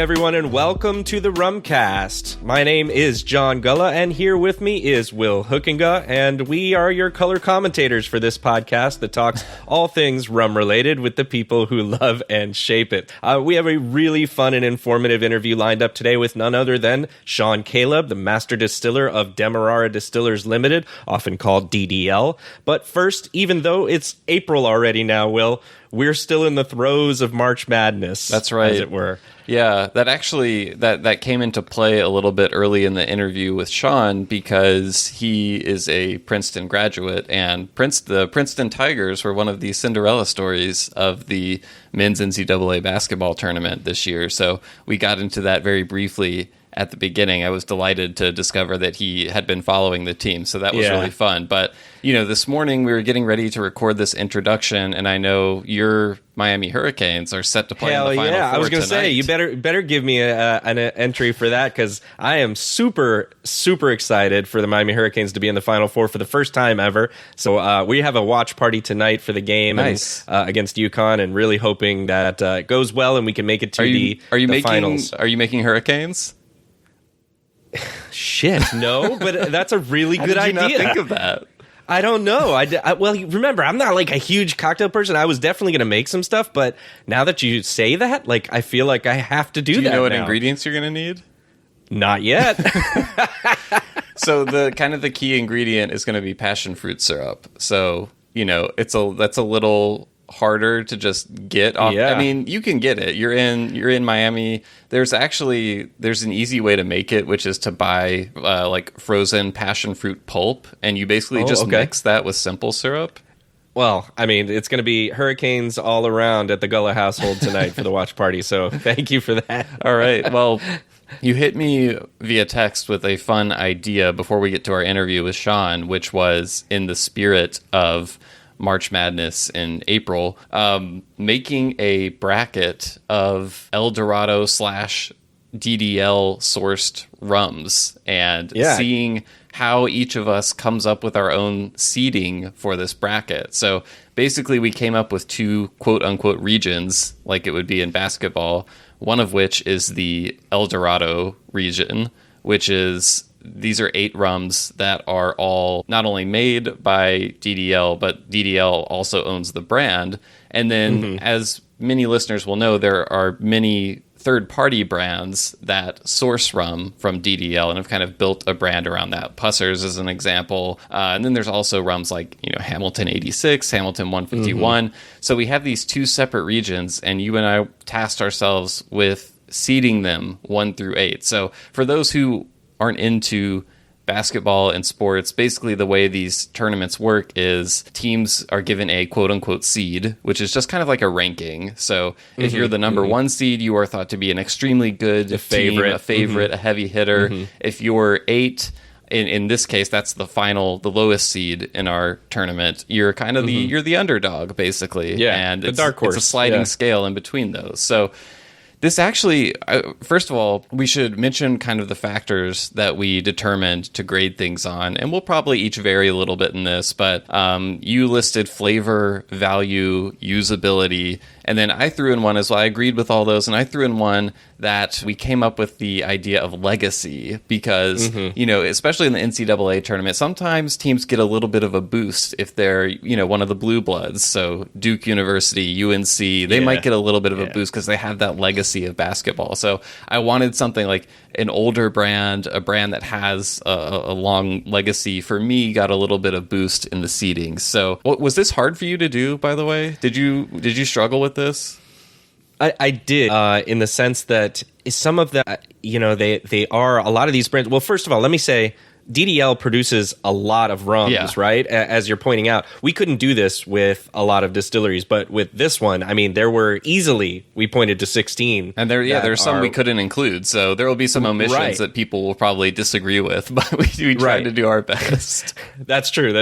everyone, and welcome to the Rumcast. My name is John Gulla, and here with me is Will Hookinga, and we are your color commentators for this podcast that talks all things rum-related with the people who love and shape it. We have a really fun and informative interview lined up today with none other than Shaun Caleb, the master distiller of Demerara Distillers Ltd, often called DDL. But first, even though it's April already now, Will, we're still in the throes of March Madness. That's right. As it were. Yeah, that actually, that came into play a little bit early in the interview with Shaun because he is a Princeton graduate, and the Princeton Tigers were one of the Cinderella stories of the men's NCAA basketball tournament this year. So we got into that very briefly at the beginning. I was delighted to discover that he had been following the team, so that was really fun. But, you know, this morning we were getting ready to record this introduction, and I know your Miami Hurricanes are set to play in the Final Four. I was going to tonight. say, you better give me an entry for that, because I am super, super excited for the Miami Hurricanes to be in the Final Four for the first time ever. So we have a watch party tonight for the game against UConn, and really hoping that it goes well and we can make it to the finals. Are you making Hurricanes? Shit, no, but that's a really good idea. How did you not think of that? I don't know. Well, remember, I'm not like a huge cocktail person. I was definitely going to make some stuff, but now that you say that, like, I feel like I have to do that. Do you know what now. ingredients you're going to need? Not yet. So the key ingredient is going to be passion fruit syrup. So, you know, that's a little harder to just get off. Yeah. I mean, you can get it. You're in Miami. There's an easy way to make it, which is to buy like frozen passion fruit pulp, and you basically mix that with simple syrup. Well, I mean, it's going to be hurricanes all around at the Gullah household tonight for the watch party, so thank you for that. All right. Well, you hit me via text with a fun idea before we get to our interview with Shaun, which was in the spirit of March Madness in April, making a bracket of El Dorado / DDL sourced rums and seeing how each of us comes up with our own seeding for this bracket. So basically we came up with two quote unquote regions, like it would be in basketball, one of which is the El Dorado region, which is these are 8 rums that are all not only made by DDL, but DDL also owns the brand. And then, as many listeners will know, there are many third-party brands that source rum from DDL and have kind of built a brand around that. Pussers is an example. And then there's also rums like, you know, Hamilton 86, Hamilton 151. So we have these two separate regions, and you and I tasked ourselves with seeding them 1 through 8. So for those who aren't into basketball and sports, basically the way these tournaments work is teams are given a quote-unquote seed, which is just kind of like a ranking. So if you're the number 1 seed, you are thought to be an extremely good team, a favorite, a heavy hitter. If you're 8, in this case, that's the lowest seed in our tournament, you're kind of you're the underdog, basically. Yeah, and the dark horse. It's a sliding scale in between those. So this actually, first of all, we should mention kind of the factors that we determined to grade things on, and we'll probably each vary a little bit in this, but you listed flavor, value, usability, and then I threw in one as well. I agreed with all those, and I threw in one that we came up with the idea of legacy because, you know, especially in the NCAA tournament, sometimes teams get a little bit of a boost if they're, you know, one of the blue bloods. So Duke University, UNC, they might get a little bit of a boost because they have that legacy of basketball. So I wanted something like an older brand, a brand that has a long legacy. For me, got a little bit of boost in the seeding. So was this hard for you to do, by the way? Did you struggle with this? I did, in the sense that some of the, you know, they are, a lot of these brands. Well, first of all, let me say, DDL produces a lot of rums, right? As you're pointing out, we couldn't do this with a lot of distilleries, but with this one, I mean, there were easily, we pointed to 16. And there's some we couldn't include, so there will be some omissions that people will probably disagree with, but we tried to do our best. That's true.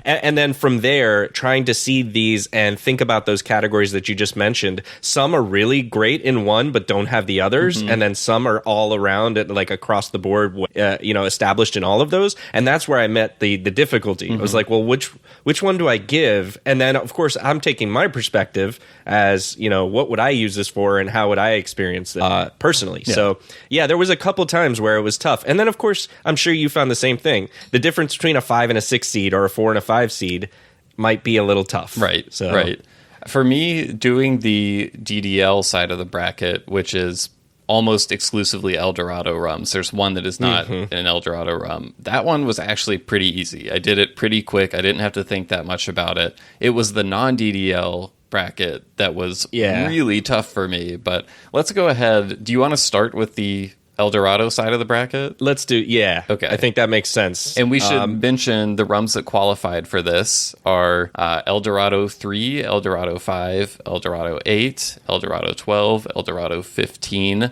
And then from there, trying to seed these and think about those categories that you just mentioned, some are really great in one, but don't have the others, and then some are all around, like across the board, you know, established in all of those, and that's where I met the difficulty. I was like, well, which one do I give? And then, of course, I'm taking my perspective as, what would I use this for and how would I experience it personally? Yeah. So, yeah, there was a couple times where it was tough. And then, of course, I'm sure you found the same thing. The difference between a 5 and a 6 seed or a 4 and a 5 seed might be a little tough. Right. For me, doing the DDL side of the bracket, which is almost exclusively El Dorado rums. There's one that is not an El Dorado rum. That one was actually pretty easy. I did it pretty quick. I didn't have to think that much about it. It was the non-DDL bracket that was really tough for me. But let's go ahead. Do you want to start with the El Dorado side of the bracket? Let's do, Okay. I think that makes sense. And we should mention the rums that qualified for this are El Dorado 3, El Dorado 5, El Dorado 8, El Dorado 12, El Dorado 15,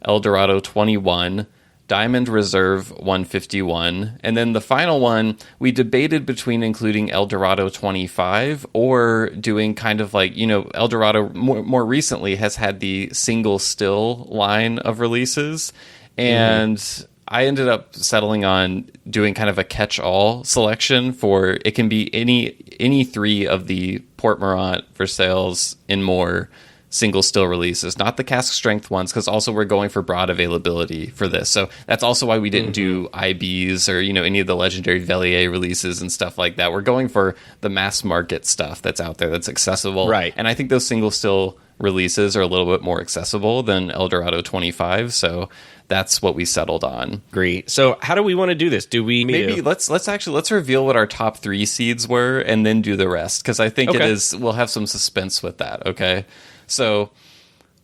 El Dorado 21, Diamond Reserve 151, and then the final one, we debated between including El Dorado 25 or doing kind of like, El Dorado more recently has had the single still line of releases, and I ended up settling on doing kind of a catch-all selection for, it can be any three of the Port Mourant, Versailles, and more single still releases, not the cask strength ones, because also we're going for broad availability for this. So that's also why we didn't do IBs or any of the legendary Vellier releases and stuff like that. We're going for the mass market stuff that's out there, that's accessible. Right. And I think those single still releases are a little bit more accessible than El Dorado 25. So that's what we settled on. Great. So how do we want to do this? Do we maybe let's reveal what our top 3 seeds were and then do the rest, because I think we'll have some suspense with that. Okay. So,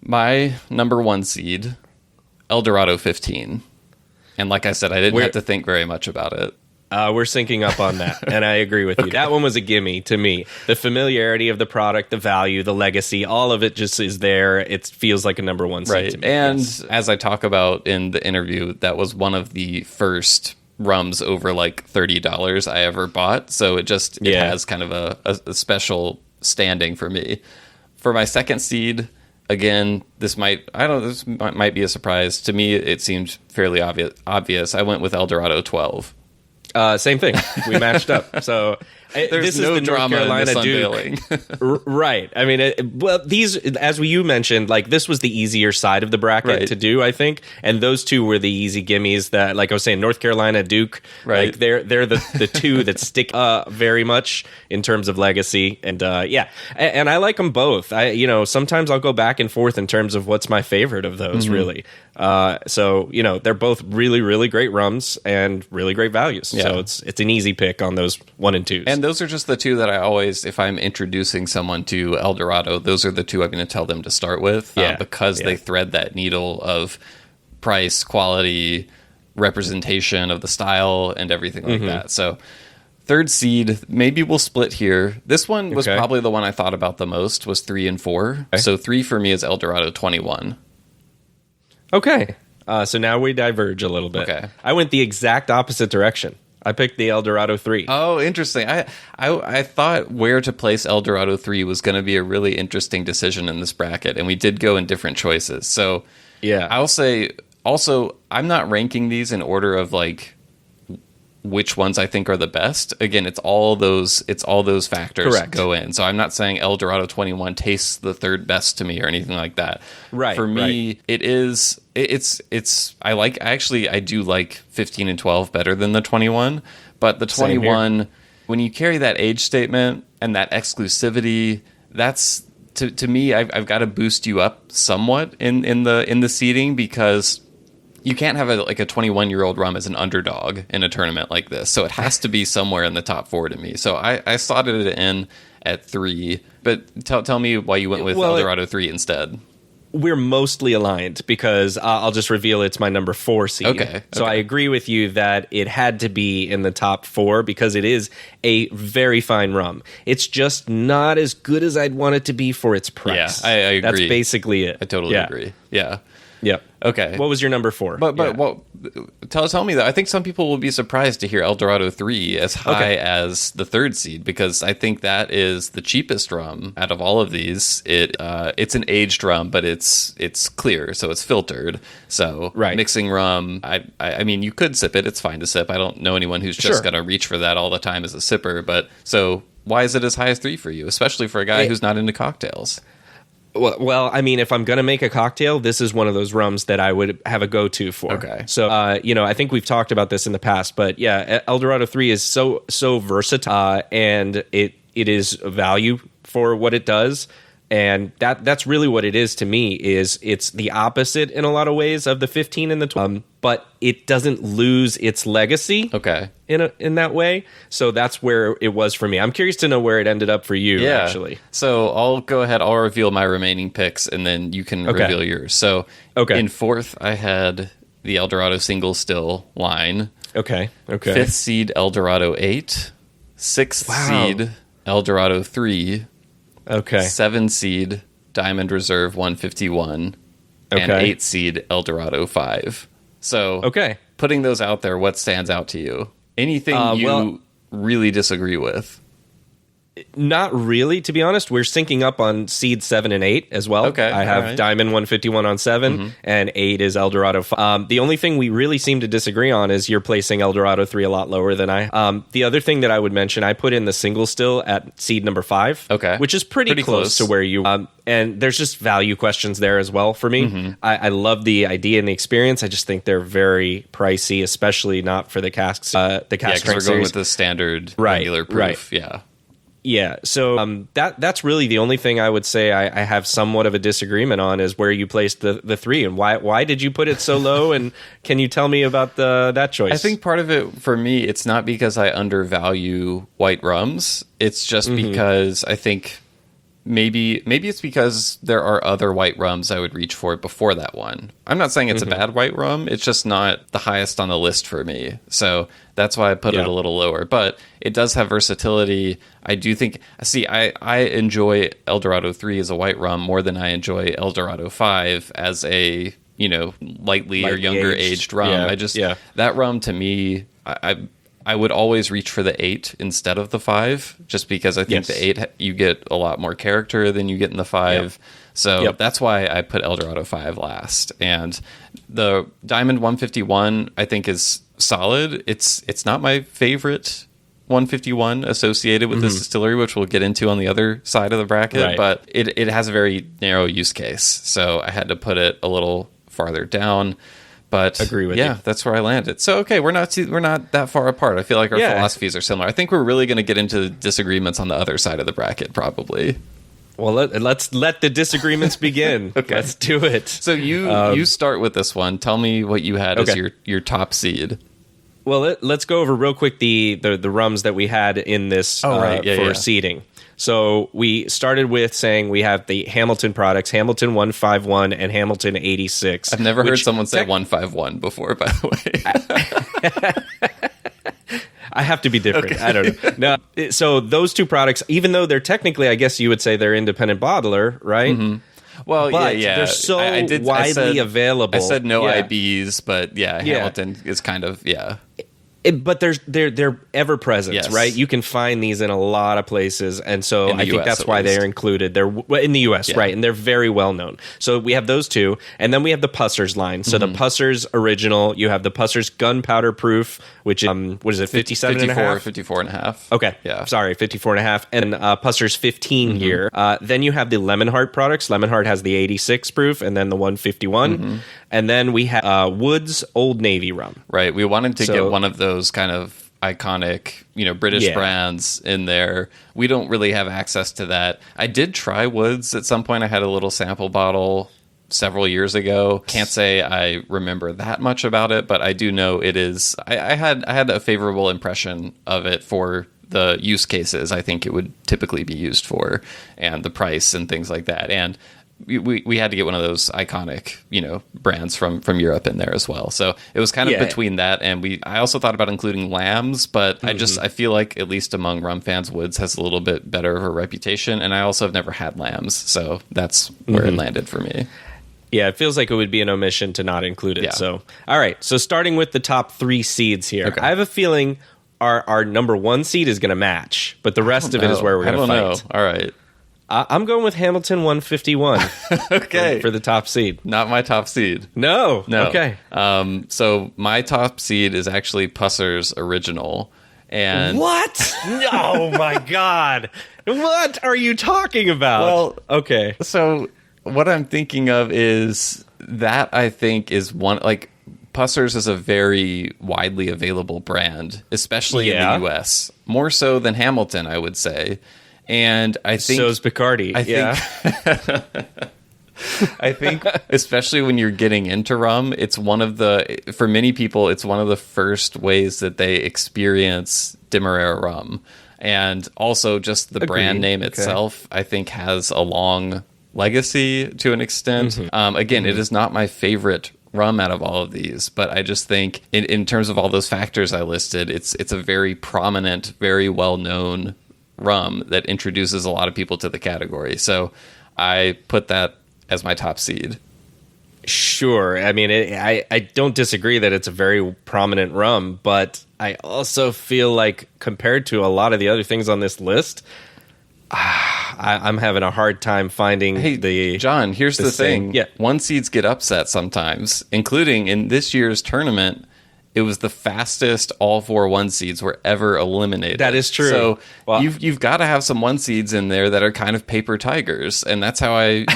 my number 1 seed, El Dorado 15. And like I said, I didn't have to think very much about it. We're syncing up on that, and I agree with you. That one was a gimme to me. The familiarity of the product, the value, the legacy, all of it just is there. It feels like a number 1 seed to me. And as I talk about in the interview, that was one of the first rums over like $30 I ever bought. So it has kind of a special standing for me. For my second seed, again, this might be a surprise. To me, it seemed fairly obvious. I went with El Dorado 12. Same thing. We matched up. So there's no drama in this unveiling. Right. I mean, these, as you mentioned, like this was the easier side of the bracket to do, I think. And those two were the easy gimmies that, like I was saying, North Carolina, Duke, like they're the two that stick very much in terms of legacy. And and I like them both. Sometimes I'll go back and forth in terms of what's my favorite of those, really. So they're both really, really great rums and really great values. Yeah. So it's an easy pick on those 1 and 2s. And those are just the two that I always, if I'm introducing someone to El Dorado, those are the two I'm going to tell them to start with, because they thread that needle of price, quality, representation of the style, and everything like that. So third seed, maybe we'll split here. This one was probably the one I thought about the most, was 3 and 4. Okay. So 3 for me is El Dorado 21. Okay. So now we diverge a little bit. Okay. I went the exact opposite direction. I picked the El Dorado 3. Oh, interesting. I thought where to place El Dorado 3 was going to be a really interesting decision in this bracket, and we did go in different choices. So, I'll say also, I'm not ranking these in order of like which ones I think are the best. Again, it's all those factors go in. So I'm not saying El Dorado 21 tastes the third best to me or anything like that. Right. For me, it's I do like 15 and 12 better than the 21, but the 21, when you carry that age statement and that exclusivity, that's to me, I've got to boost you up somewhat in the seating, because you can't have a 21-year-old rum as an underdog in a tournament like this. So it has to be somewhere in the top 4 to me. So I slotted it in at 3. But tell me why you went with El Dorado 3 instead. We're mostly aligned, because I'll just reveal it's my number 4 seed. Okay. So I agree with you that it had to be in the top 4, because it is a very fine rum. It's just not as good as I'd want it to be for its price. Yeah, I agree. That's basically it. I totally agree. Yeah. Yep. Okay. What was your number 4? But well, tell me that. I think some people will be surprised to hear El Dorado 3 as high as the 3rd seed, because I think that is the cheapest rum out of all of these. It's an aged rum, but it's clear, so it's filtered. So mixing rum, I mean, you could sip it. It's fine to sip. I don't know anyone who's just going to reach for that all the time as a sipper. But so why is it as high as 3 for you, especially for a guy who's not into cocktails? Well, I mean, if I'm going to make a cocktail, this is one of those rums that I would have a go-to for. Okay. So, I think we've talked about this in the past, but yeah, El Dorado 3 is so versatile, and it is a value for what it does. And that's really what it is to me. Is it's the opposite in a lot of ways of the 15 and the 12, but it doesn't lose its legacy. Okay. In that way, so that's where it was for me. I'm curious to know where it ended up for you. Actually, so I'll go ahead. I'll reveal my remaining picks, and then you can reveal yours. So, in 4th, I had the El Dorado single still line. Okay. 5th seed El Dorado 8, 6th seed El Dorado 3. Okay. 7 seed Diamond Reserve 151, and 8 seed El Dorado 5. So, putting those out there, what stands out to you? Anything you really disagree with? Not really, to be honest. We're syncing up on seed 7 and 8 as well. Okay, I have Diamond 151 on 7, and 8 is El Dorado 5. The only thing we really seem to disagree on is you're placing El Dorado 3 a lot lower than I. The other thing that I would mention, I put in the single still at seed number 5, which is pretty close to where you... and there's just value questions there as well for me. I love the idea and the experience. I just think they're very pricey, especially not for the casks. The cask because we're going with the standard regular proof. Yeah, so that's really the only thing I would say I have somewhat of a disagreement on is where you placed the 3, and why did you put it so low, and can you tell me about that choice? I think part of it, for me, it's not because I undervalue white rums. It's just because I think maybe it's because there are other white rums I would reach for before that one. I'm not saying it's a bad white rum. It's just not the highest on the list for me. So that's why I put it a little lower. But it does have versatility. I do think... See, I enjoy El Dorado 3 as a white rum more than I enjoy El Dorado 5 as a, lightly or younger aged rum. That rum, to me... I would always reach for the 8 instead of the 5, just because I think the 8, you get a lot more character than you get in the 5. So that's why I put El Dorado 5 last. And the Diamond 151, I think, is solid. It's not my favorite 151 associated with this distillery, which we'll get into on the other side of the bracket, but it has a very narrow use case. So I had to put it a little farther down. But agree with you. That's where I landed. So we're not that far apart. I feel like our philosophies are similar. I think we're really going to get into disagreements on the other side of the bracket, probably. Well, let's let the disagreements begin. Let's do it. So you start with this one. Tell me what you had as your top seed. Well, let's go over real quick the rums that we had in this for seeding. So we started with saying we have the Hamilton products, Hamilton 151 and Hamilton 86. I've never heard someone say 151 before, by the way. I have to be different. I don't know. No, so those two products, even though they're technically, I guess you would say they're independent bottler, right? Well, but they're so widely available. I said no IBs, but Hamilton is kind of, but they're ever present, right? You can find these in a lot of places, and so I think that's why they're included. They're in the U.S., right? And they're very well known. So we have those two, and then we have the Pussers line. So the Pussers Original, you have the Pussers Gunpowder Proof, which is what is it, 57 and a half? 54 and a half. Okay, sorry, 54 and a half, and Pussers 15 year. Then you have the Lemonheart products. Lemonheart has the 86 proof, and then the 151, and then we have Woods Old Navy rum. Right, we wanted to get one of those kind of iconic, British brands in there. We don't really have access to that. I did try Woods at some point. I had a little sample bottle several years ago. Can't say I remember that much about it, but I do know it is. I had a favorable impression of it for the use cases I think it would typically be used for, and the price and things like that. And we had to get one of those iconic, brands from Europe in there as well. So it was kind of between that, and I also thought about including Lambs, but I feel like, at least among rum fans, Woods has a little bit better of a reputation, and I also have never had Lambs, so that's where it landed for me. Yeah, it feels like it would be an omission to not include it. Yeah. So, all right. So starting with the top 3 seeds here, Okay. I have a feeling our number 1 seed is going to match, but the rest of it is where we're going to fight. I don't know. All right. I'm going with Hamilton 151. Okay. For the top seed. Not my top seed. No. Okay. So my top seed is actually Pusser's Original. And What? Oh my God. What are you talking about? Well, okay. So what I'm thinking of is that I think is one, like, Pusser's is a very widely available brand, especially in the U.S. More so than Hamilton, I would say. And I think so's Bacardi. I think especially when you're getting into rum, it's for many people, it's one of the first ways that they experience Demerara rum. And also just the brand name itself, I think, has a long legacy to an extent. Again, it is not my favorite rum out of all of these, but I just think in terms of all those factors I listed, it's a very prominent, very well-known rum that introduces a lot of people to the category. So I put that as my top seed. Sure. I mean, I don't disagree that it's a very prominent rum, but I also feel like compared to a lot of the other things on this list, I'm having a hard time finding John, here's the thing. Yeah. 1 seeds get upset sometimes, including in this year's tournament. It was the fastest all 4 1 seeds were ever eliminated. That is true. So you've got to have some 1 seeds in there that are kind of paper tigers, and that's how I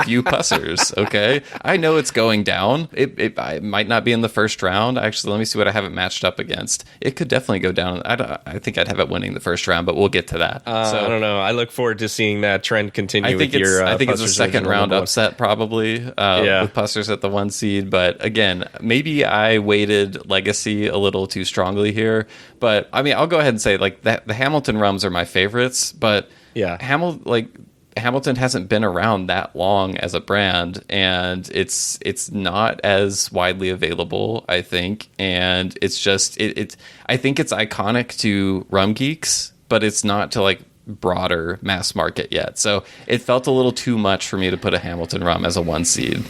view Pussers. Okay, I know it's going down. It might not be in the first round. Actually, let me see what I have it matched up against. It could definitely go down. I think I'd have it winning the first round, but we'll get to that. I don't know. I look forward to seeing that trend continue. I think it's a second round upset probably with Pussers at the 1 seed. But again, maybe I waited legacy a little too strongly here, but I mean, I'll go ahead and say like the Hamilton rums are my favorites, but Hamilton hasn't been around that long as a brand, and it's not as widely available, I think, and it's just I think it's iconic to rum geeks, but it's not to like broader mass market yet. So it felt a little too much for me to put a Hamilton rum as a 1 seed.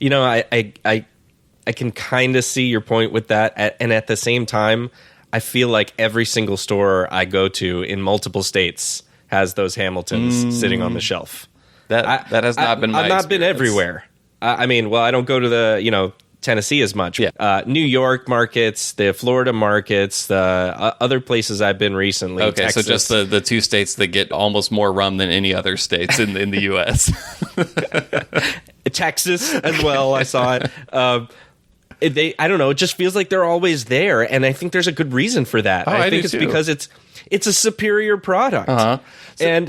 You know, I can kind of see your point with that. And at the same time, I feel like every single store I go to in multiple states has those Hamiltons sitting on the shelf. That has not been my I've not been everywhere. I mean, I don't go to the, Tennessee as much. Yeah. New York markets, the Florida markets, the other places I've been recently. Okay, Texas. so just the 2 states that get almost more rum than any other states in the U.S. Texas as well, I saw it. I don't know. It just feels like they're always there, and I think there's a good reason for that. I think it's too. Because it's a superior product. So,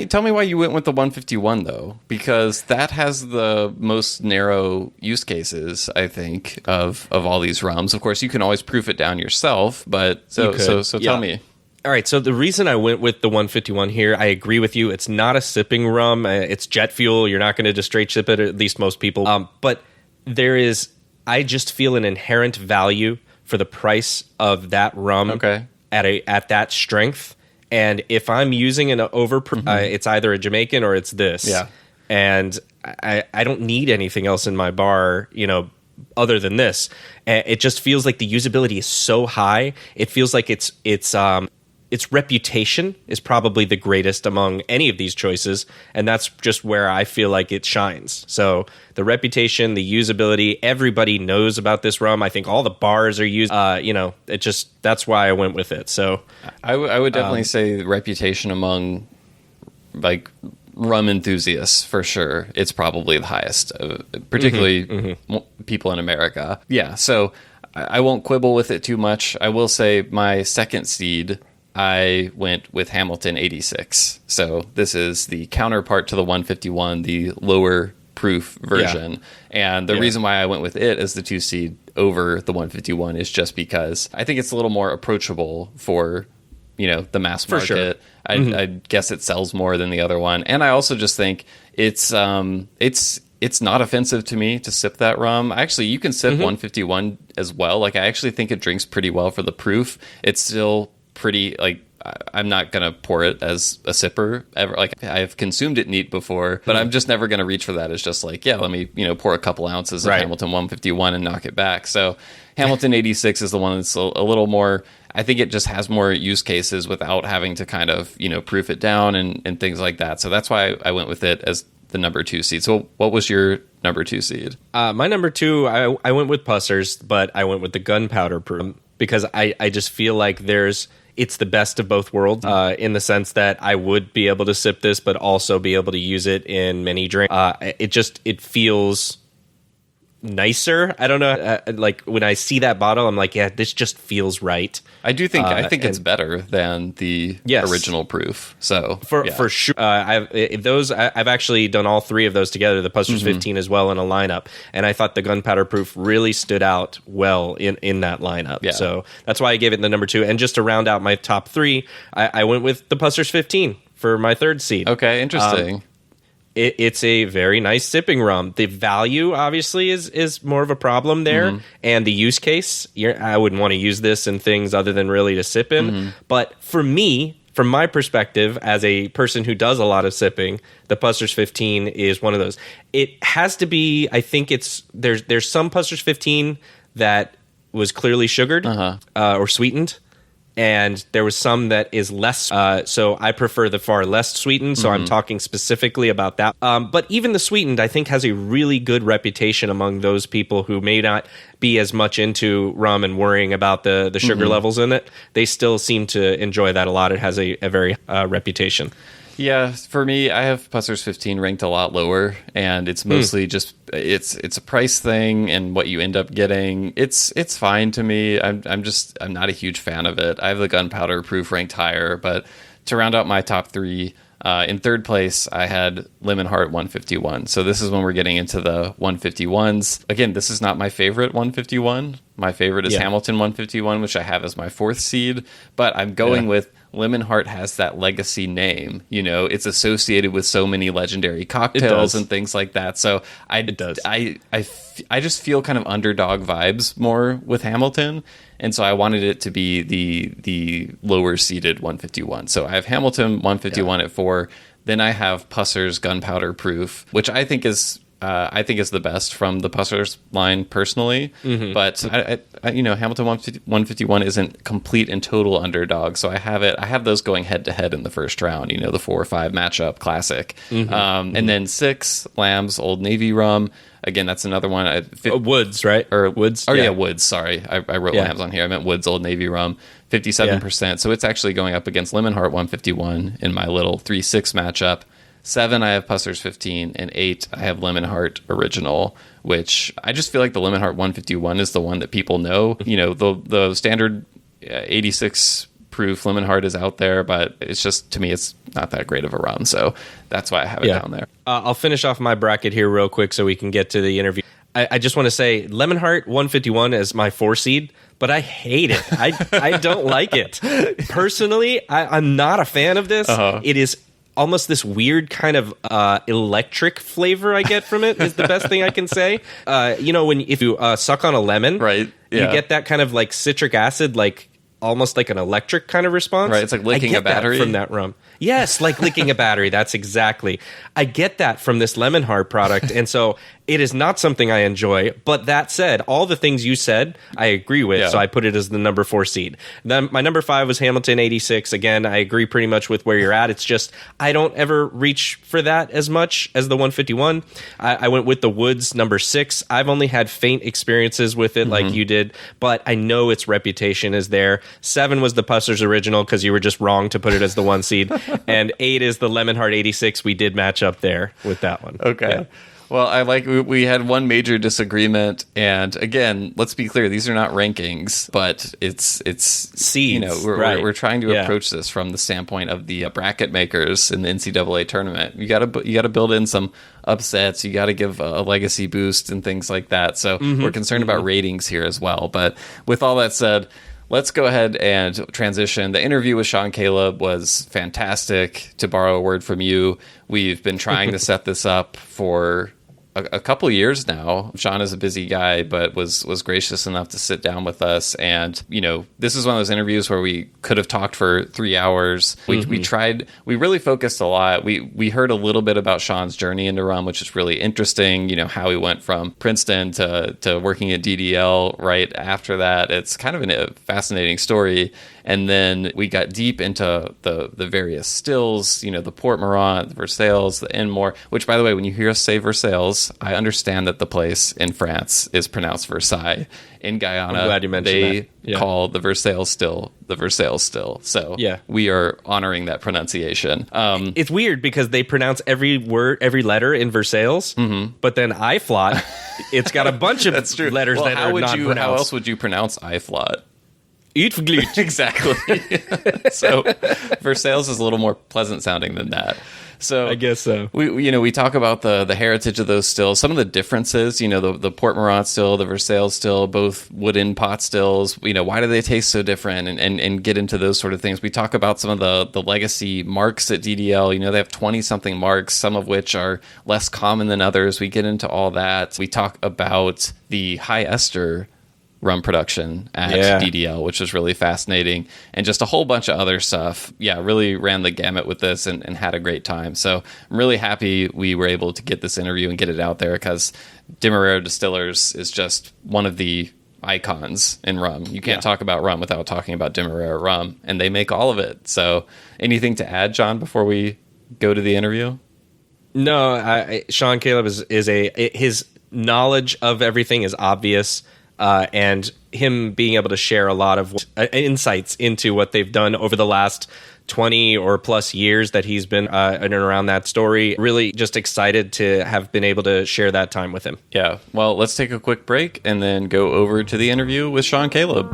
tell me why you went with the 151 though, because that has the most narrow use cases, I think, of all these rums. Of course, you can always proof it down yourself, but so tell me. All right, so the reason I went with the 151 here, I agree with you. It's not a sipping rum. It's jet fuel. You're not going to just straight ship it, or at least most people. But I just feel an inherent value for the price of that rum at that strength. And if I'm using an it's either a Jamaican or it's this. Yeah. And I don't need anything else in my bar, other than this. It just feels like the usability is so high. It feels like its reputation is probably the greatest among any of these choices, and that's just where I feel like it shines. So the reputation, the usability, everybody knows about this rum. I think all the bars are used. That's why I went with it. So I would definitely say reputation among like rum enthusiasts for sure. It's probably the highest, particularly people in America. Yeah. So I won't quibble with it too much. I will say my second seed, I went with Hamilton 86. So this is the counterpart to the 151, the lower proof version. Yeah. And the reason why I went with it as the 2 seed over the 151 is just because I think it's a little more approachable for, the mass market. Sure. I guess it sells more than the other one. And I also just think it's not offensive to me to sip that rum. Actually, you can sip 151 as well. Like, I actually think it drinks pretty well for the proof. It's still pretty, like, I'm not going to pour it as a sipper ever. Like, I've consumed it neat before, but I'm just never going to reach for that. It's just like, yeah, let me, pour a couple ounces of Hamilton 151 and knock it back. So Hamilton 86 is the one that's a little more, I think it just has more use cases without having to kind of, proof it down and things like that. So that's why I went with it as the number 2 seed. So what was your number 2 seed? My number 2, I went with Pussers, but I went with the gunpowder proof because I just feel like it's the best of both worlds in the sense that I would be able to sip this, but also be able to use it in many drinks. It feels nicer. I don't know. Like when I see that bottle, I'm like, yeah, this just feels right. I think it's better than the original proof. So for sure, I've actually done all 3 of those together, the Puster's 15 as well in a lineup, and I thought the gunpowder proof really stood out well in that lineup. Yeah. So that's why I gave it the number 2. And just to round out my top 3, I went with the Puster's 15 for my 3rd seed. Okay, interesting. It's a very nice sipping rum. The value, obviously, is more of a problem there. And the use case, I wouldn't want to use this in things other than really to sip in. But for me, from my perspective, as a person who does a lot of sipping, the Puster's 15 is one of those. It has to be, I think there's some Puster's 15 that was clearly sugared or sweetened. And there was some that is less, so I prefer the far less sweetened, so I'm talking specifically about that. But even the sweetened, I think, has a really good reputation among those people who may not be as much into rum and worrying about the sugar levels in it. They still seem to enjoy that a lot. It has a very reputation. Yeah, for me, I have Puster's 15 ranked a lot lower, and it's mostly just it's a price thing and what you end up getting. It's fine to me. I'm not a huge fan of it. I have the gunpowder proof ranked higher, but to round out my top 3, in 3rd place, I had Lemon Heart 151. So this is when we're getting into the 151s. Again, this is not my favorite 151. My favorite is Hamilton 151, which I have as my 4th seed, but I'm going with Lemon Heart has that legacy name. It's associated with so many legendary cocktails and things like that. So I just feel kind of underdog vibes more with Hamilton. And so I wanted it to be the lower seeded 151. So I have Hamilton 151 at 4. Then I have Pusser's Gunpowder Proof, which I think is the best from the Puster's line personally. But Hamilton 151 isn't complete and total underdog. So I have those going head to head in the first round. The 4 or 5 matchup classic. And then 6 Lamb's Old Navy Rum. Again, that's another one. Woods, right? Or Woods? Oh, yeah, Woods. Sorry. I wrote Lamb's on here. I meant Woods Old Navy Rum. 57%. So it's actually going up against Lemon Heart 151 in my little 3-6 matchup. 7, I have Puster's 15, and 8, I have Lemon Heart Original, which I just feel like the Lemon Heart 151 is the one that people know. The standard 86 proof Lemon Heart is out there, but it's just, to me, it's not that great of a rum, so that's why I have it down there. I'll finish off my bracket here real quick so we can get to the interview. I just want to say Lemon Heart 151 is my 4 seed, but I hate it. I don't like it. Personally, I'm not a fan of this. It is almost this weird kind of electric flavor I get from it is the best thing I can say. If you suck on a lemon, right? Yeah. You get that kind of like citric acid, like almost like an electric kind of response. Right, it's like licking a battery from that rum. Yes, like licking a battery. That's exactly. I get that from this Lemon Heart product, and so it is not something I enjoy. But that said, all the things you said, I agree with. So I put it as the number 4 seed. Then my number 5 was Hamilton 86. Again, I agree pretty much with where you're at. It's just I don't ever reach for that as much as the 151. I went with the Woods number 6. I've only had faint experiences with it, like you did, but I know its reputation is there. 7 was the Puster's Original because you were just wrong to put it as the 1 seed. And 8 is the Lemon Heart 86. We did match up there with that one. Okay. Yeah. Well, we had one major disagreement, and again, let's be clear, these are not rankings, but it's seeds. We're trying to approach this from the standpoint of the bracket makers in the NCAA tournament. You got to build in some upsets. You got to give a legacy boost and things like that. So we're concerned about ratings here as well. But with all that said, let's go ahead and transition. The interview with Shaun Caleb was fantastic. To borrow a word from you, we've been trying to set this up for a couple years now. Shaun is a busy guy, but was gracious enough to sit down with us. And, this is one of those interviews where we could have talked for 3 hours. We really focused a lot. We heard a little bit about Shaun's journey into rum, which is really interesting. How he went from Princeton to working at DDL right after that. It's kind of a fascinating story. And then we got deep into the various stills, the Port Mourant, the Versailles, the Enmore, which, by the way, when you hear us say Versailles, I understand that the place in France is pronounced Versailles. In Guyana, I'm glad you mentioned they call the Versailles still the Versailles still. So we are honoring that pronunciation. It's weird because they pronounce every word, every letter in Versailles, but then Iflot, it's got a bunch of letters that are not pronounced. How else would you pronounce Iflot? Exactly. So Versailles is a little more pleasant sounding than that. So I guess so. We talk about the heritage of those stills, some of the differences, the Port Mourant still, the Versailles still, both wooden pot stills, why do they taste so different, and get into those sort of things. We talk about some of the legacy marques at DDL. They have 20 something marques, some of which are less common than others. We get into all that. We talk about the high ester rum production at DDL, which was really fascinating, and just a whole bunch of other stuff. Really ran the gamut with this and had a great time. So I'm really happy we were able to get this interview and get it out there, because Demerara Distillers is just one of the icons in rum. You can't talk about rum without talking about Demerara rum, and they make all of it. So anything to add, John, before we go to the interview? No, Shaun Caleb his knowledge of everything is obvious. And him being able to share a lot of insights into what they've done over the last 20 or plus years that he's been in and around that story. Really just excited to have been able to share that time with him. Yeah. Well, let's take a quick break and then go over to the interview with Shaun Caleb.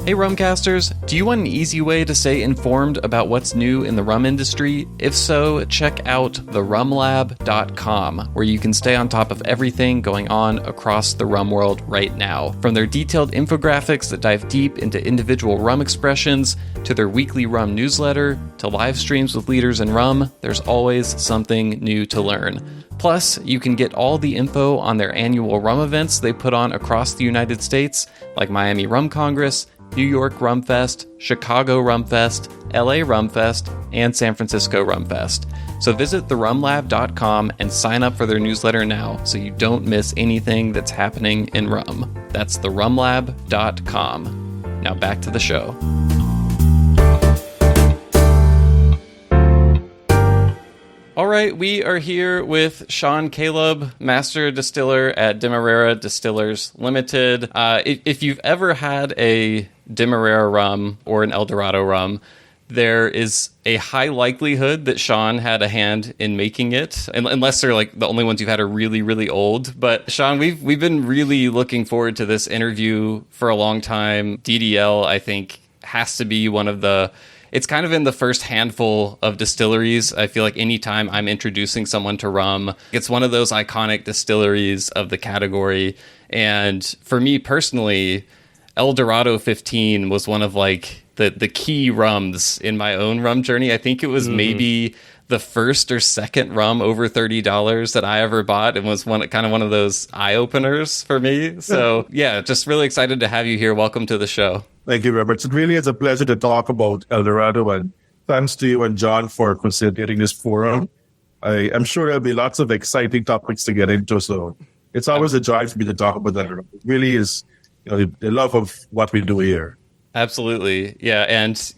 Hey Rumcasters, do you want an easy way to stay informed about what's new in the rum industry? If so, check out therumlab.com, where you can stay on top of everything going on across the rum world right now. From their detailed infographics that dive deep into individual rum expressions, to their weekly rum newsletter, to live streams with leaders in rum, there's always something new to learn. Plus, you can get all the info on their annual rum events they put on across the United States, like Miami Rum Congress, New York Rum Fest, Chicago Rum Fest, LA Rum Fest, and San Francisco Rum Fest. So visit therumlab.com and sign up for their newsletter now so you don't miss anything that's happening in rum. That's therumlab.com. Now back to the show. All right, we are here with Shaun Caleb, master distiller at Demerara Distillers Ltd. If you've ever had a Demerara rum or an Dorado rum, there is a high likelihood that Shaun had a hand in making it, unless they're like the only ones you've had are really, really old. But Shaun, we've been really looking forward to this interview for a long time. DDL, I think, has to be one of the... It's kind of in the first handful of distilleries. I feel like anytime I'm introducing someone to rum, it's one of those iconic distilleries of the category. And for me personally, El Dorado 15 was one of like the key rums in my own rum journey. I think it was maybe the first or second rum over $30 that I ever bought, and was one of those eye openers for me. So yeah, just really excited to have you here. Welcome to the show. Thank you, Robert. It really is a pleasure to talk about El Dorado, and thanks to you and John for facilitating this forum. I'm sure there'll be lots of exciting topics to get into, so it's always a joy for me to talk about that. It really is, the love of what we do here. Absolutely. Yeah. And,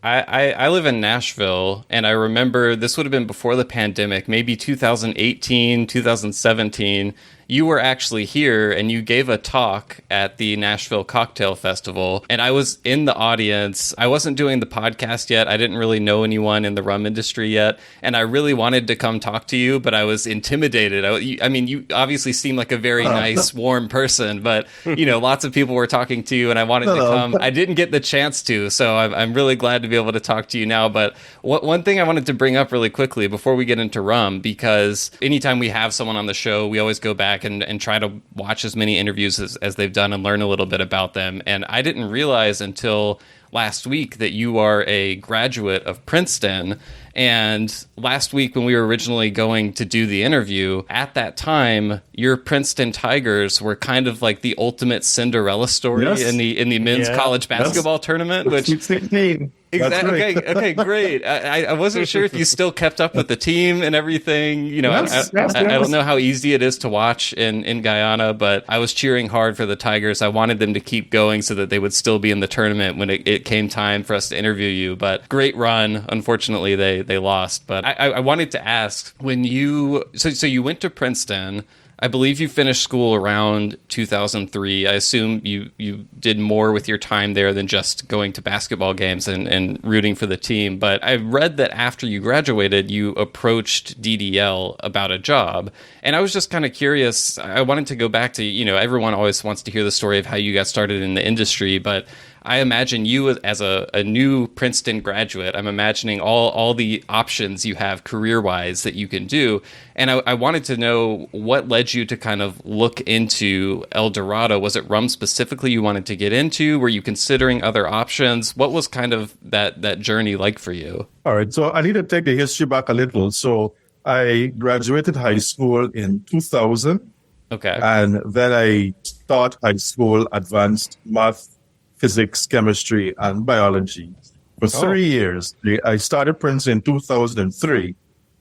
I live in Nashville, and I remember this would have been before the pandemic, maybe 2018, 2017. You were actually here and you gave a talk at the Nashville Cocktail Festival, and I was in the audience. I wasn't doing the podcast yet. I didn't really know anyone in the rum industry yet, and I really wanted to come talk to you, but I was intimidated. I mean, you obviously seem like a very nice, warm person, but lots of people were talking to you, and I wanted to come. I didn't get the chance to, so I'm really glad to be able to talk to you now. But one thing I wanted to bring up really quickly before we get into rum, because anytime we have someone on the show, we always go back back and try to watch as many interviews as they've done and learn a little bit about them. And I didn't realize until last week that you are a graduate of Princeton. And last week when we were originally going to do the interview, at that time, your Princeton Tigers were kind of like the ultimate Cinderella story in the men's college basketball tournament. Which 16. Exactly. Right. Okay, great. I wasn't sure if you still kept up with the team and everything. You know, Yes. I don't know how easy it is to watch in Guyana, but I was cheering hard for the Tigers. I wanted them to keep going so that they would still be in the tournament when it came time for us to interview you. But great run. Unfortunately, they lost. But I wanted to ask, when you so you went to Princeton. I believe you finished school around 2003. I assume you did more with your time there than just going to basketball games and rooting for the team. But I read that after you graduated, you approached DDL about a job. And I was just kind of curious. I wanted to go back to, everyone always wants to hear the story of how you got started in the industry, but I imagine you as a new Princeton graduate, I'm imagining all the options you have career-wise that you can do. And I wanted to know what led you to kind of look into El Dorado. Was it rum specifically you wanted to get into? Were you considering other options? What was kind of that journey like for you? All right. So I need to take the history back a little. So I graduated high school in 2000. Okay. And then I taught high school advanced math, physics, chemistry, and biology for 3 years. I started Princeton in 2003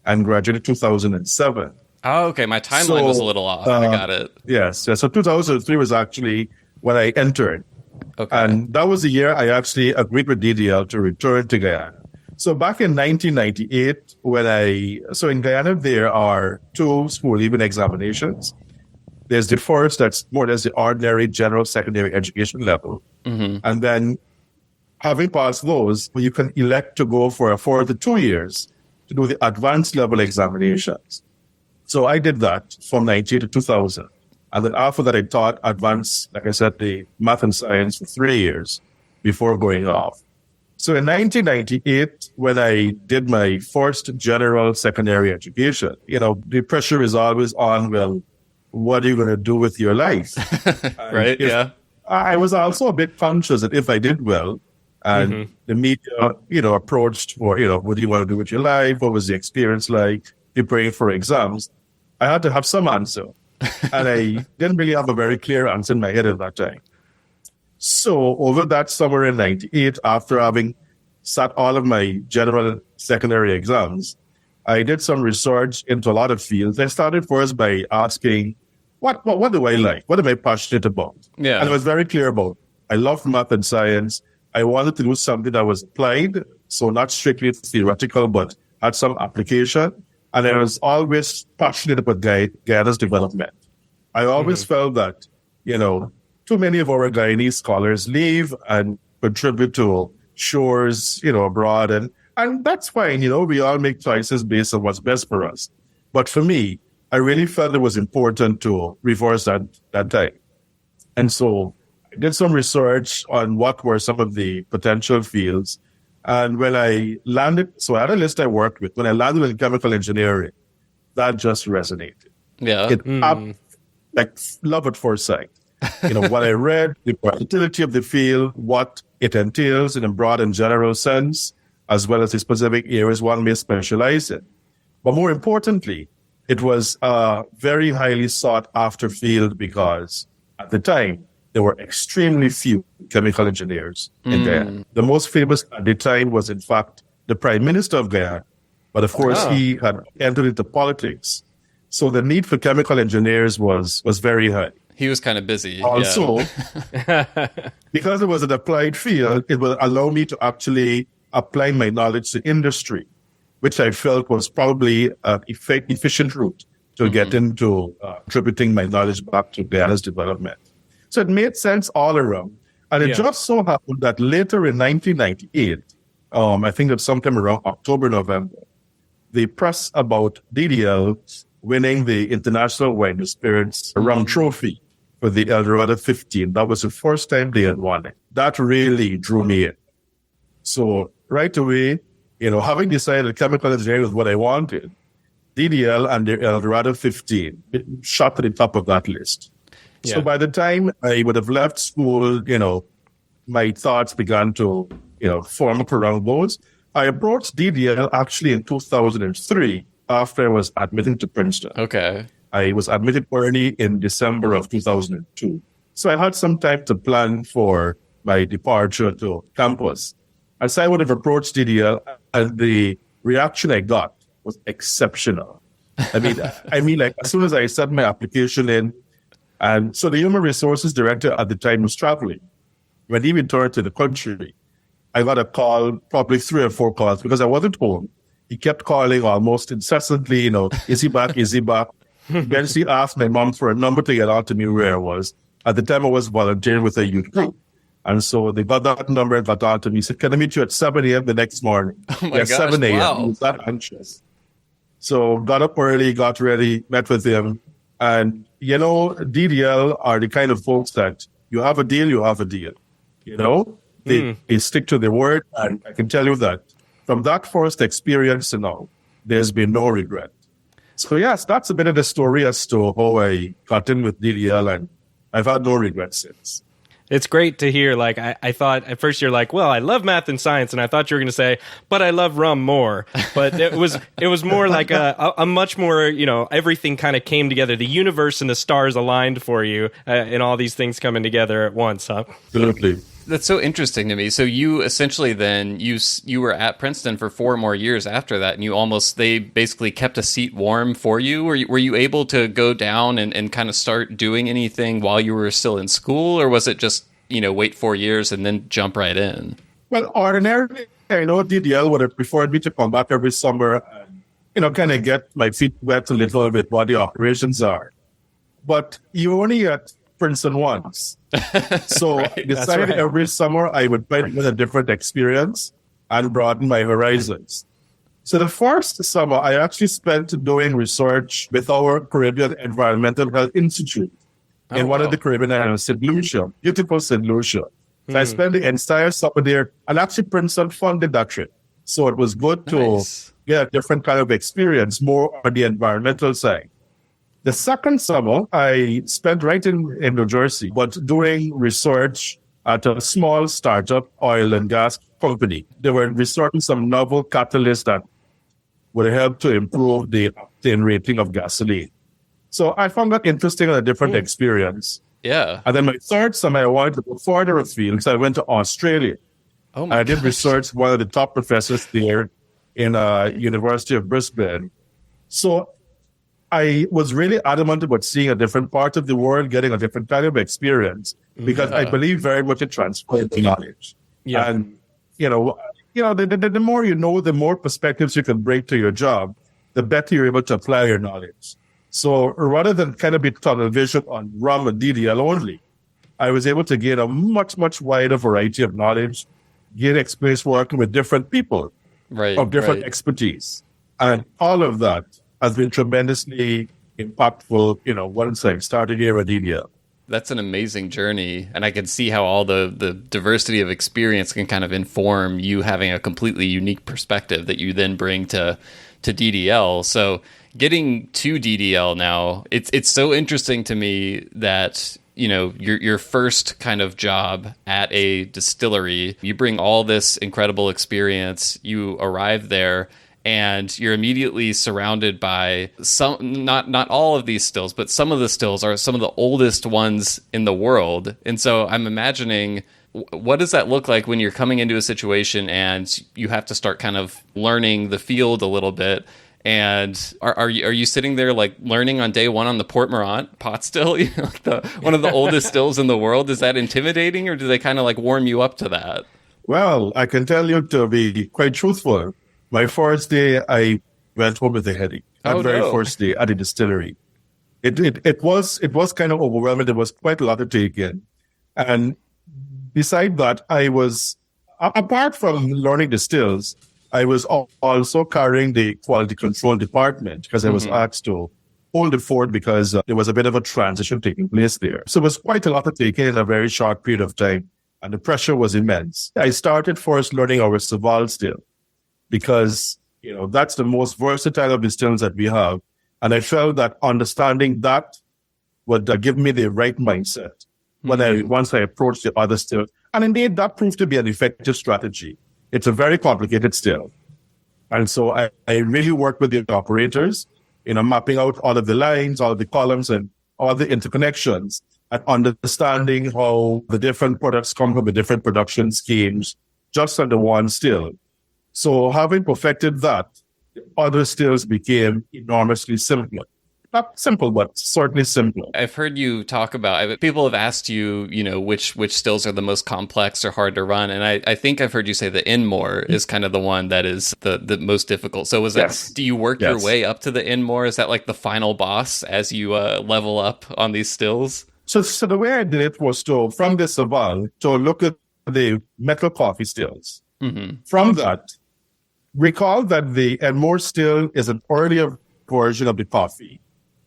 and graduated 2007. Oh, okay. My timeline was a little off. I got it. Yes. So 2003 was actually when I entered. Okay. And that was the year I actually agreed with DDL to return to Guyana. So back in 1998, so in Guyana, there are 2 school-leaving examinations. There's the first, that's more or less the ordinary general secondary education level. Mm-hmm. And then having passed those, you can elect to go for a further 2 years to do the advanced level examinations. So I did that from 1998 to 2000. And then after that, I taught advanced, like I said, the math and science for 3 years before going off. So in 1998, when I did my first general secondary education, the pressure is always on, well, what are you going to do with your life? Right, yeah. I was also a bit conscious that if I did well, and the media, approached for, what do you want to do with your life? What was the experience like preparing for exams? I had to have some answer. And I didn't really have a very clear answer in my head at that time. So over that summer in 98, after having sat all of my general secondary exams, I did some research into a lot of fields. I started first by asking, what do I like? What am I passionate about? Yeah. And I was very clear about, I love math and science. I wanted to do something that was applied, so not strictly theoretical, but had some application. And I was always passionate about Guyana's development. I always felt that, too many of our Guyanese scholars leave and contribute to shores, abroad. And that's fine. We all make choices based on what's best for us. But for me, I really felt it was important to reverse that time. And so I did some research on what were some of the potential fields. And when I landed, so I had a list I worked with. When I landed in chemical engineering, that just resonated. Yeah. Like love at first sight. What I read, the versatility of the field, what it entails in a broad and general sense, as well as the specific areas one may specialize in. But more importantly, it was a very highly sought after field because at the time, there were extremely few chemical engineers in Guyana. The most famous at the time was, in fact, the Prime Minister of Guyana. But of course, he had entered into politics. So the need for chemical engineers was very high. He was kind of busy. Also, because it was an applied field, it would allow me to actually apply my knowledge to industry, which I felt was probably an efficient route to get into contributing my knowledge back to Guyana's development. So it made sense all around. And it just so happened that later in 1998, I think that sometime around October, November, the press about DDL winning the International Wine and Spirits Rum Trophy for the El Dorado 15. That was the first time they had won it. That really drew me in. So right away, having decided chemical engineering was what I wanted, DDL and the El Dorado 15 it shot to the top of that list. Yeah. So by the time I would have left school, my thoughts began to, form around those. I approached DDL actually in 2003 after I was admitted to Princeton. Okay. I was admitted early in December of 2002. So I had some time to plan for my departure to campus. And so I would have approached DDL, and the reaction I got was exceptional. I mean, like as soon as I sent my application in, and so the human resources director at the time was traveling. When he returned to the country, I got a call, probably 3 or 4 calls, because I wasn't home. He kept calling almost incessantly, is he back? Is he back? Eventually asked my mom for a number to get out to me where I was. At the time, I was volunteering with a youth group. And so they got that number and got out to me. He said, can I meet you at 7 a.m. the next morning? Oh my gosh, 7 a.m. wow. He was that anxious. So got up early, got ready, met with him. And, DDL are the kind of folks that you have a deal, you have a deal. They stick to their word. And I can tell you that from that first experience to now, there's been no regret. So yes, that's a bit of the story as to how I got in with DDL, and I've had no regrets since. It's great to hear. Like, I thought at first you're like, well, I love math and science, and I thought you were going to say, but I love rum more. But it was more like a much more, everything kind of came together. The universe and the stars aligned for you, and all these things coming together at once, huh? Absolutely. That's so interesting to me. So you essentially then you were at Princeton for 4 more years after that, and they basically kept a seat warm for you. Were you able to go down and kind of start doing anything while you were still in school, or was it just wait 4 years and then jump right in? Well, ordinarily, DDL would have preferred me to come back every summer and kind of get my feet wet a little bit what the operations are. But you only get Princeton once. So I decided every summer I would try with a different experience and broaden my horizons. So the first summer I actually spent doing research with our Caribbean Environmental Health Institute in one of the Caribbean islands, St. Lucia, beautiful St. Lucia. So I spent the entire summer there, and actually Princeton funded that trip. So it was good to get a different kind of experience, more on the environmental side. The second summer, I spent right in New Jersey, but doing research at a small startup oil and gas company. They were researching some novel catalysts that would help to improve the octane rating of gasoline. So I found that interesting and a different experience. Yeah. And then my third summer, I wanted to go further afield, so I went to Australia. Oh my I did research with one of the top professors there in University of Brisbane. So I was really adamant about seeing a different part of the world, getting a different kind of experience, because I believe very much in transferring knowledge. Yeah. And, the more you know, the more perspectives you can bring to your job, the better you're able to apply your knowledge. So rather than kind of be tunnel vision on rum and DDL only, I was able to gain a much, much wider variety of knowledge, gain experience working with different people of different expertise. And all of that has been tremendously impactful, once I started here at DDL. That's an amazing journey. And I can see how all the diversity of experience can kind of inform you having a completely unique perspective that you then bring to DDL. So getting to DDL now, it's so interesting to me that, your first kind of job at a distillery, you bring all this incredible experience, you arrive there, and you're immediately surrounded by some, not all of these stills, but some of the stills are some of the oldest ones in the world. And so I'm imagining, what does that look like when you're coming into a situation and you have to start kind of learning the field a little bit? And are you sitting there like learning on day one on the Port Mourant pot still, one of the oldest stills in the world? Is that intimidating, or do they kind of like warm you up to that? Well, I can tell you, to be quite truthful, my first day I went home with a headache. First day at the distillery, it was kind of overwhelming. There was quite a lot to take in, and beside that, I was, apart from learning the stills, I was also carrying the quality control department, because I was asked to hold the fort because there was a bit of a transition taking place there. So it was quite a lot to take in a very short period of time, and the pressure was immense. I started first learning our Saval still, because That's the most versatile of the stills that we have. And I felt that understanding that would give me the right mindset once I approached the other still. And indeed, that proved to be an effective strategy. It's a very complicated still. And so I really worked with the operators, mapping out all of the lines, all of the columns, and all the interconnections, and understanding how the different products come from the different production schemes just under one still. So having perfected that, other stills became enormously simpler. Not simple, but certainly simpler. I've heard you talk about, people have asked you, which stills are the most complex or hard to run. And I think I've heard you say the Enmore is kind of the one that is the most difficult. So do you work your way up to the Enmore? Is that like the final boss as you level up on these stills? So the way I did it was from the Saval, to look at the metal coffee stills. Mm-hmm. From that, recall that the Enmore still is an earlier version of the coffee.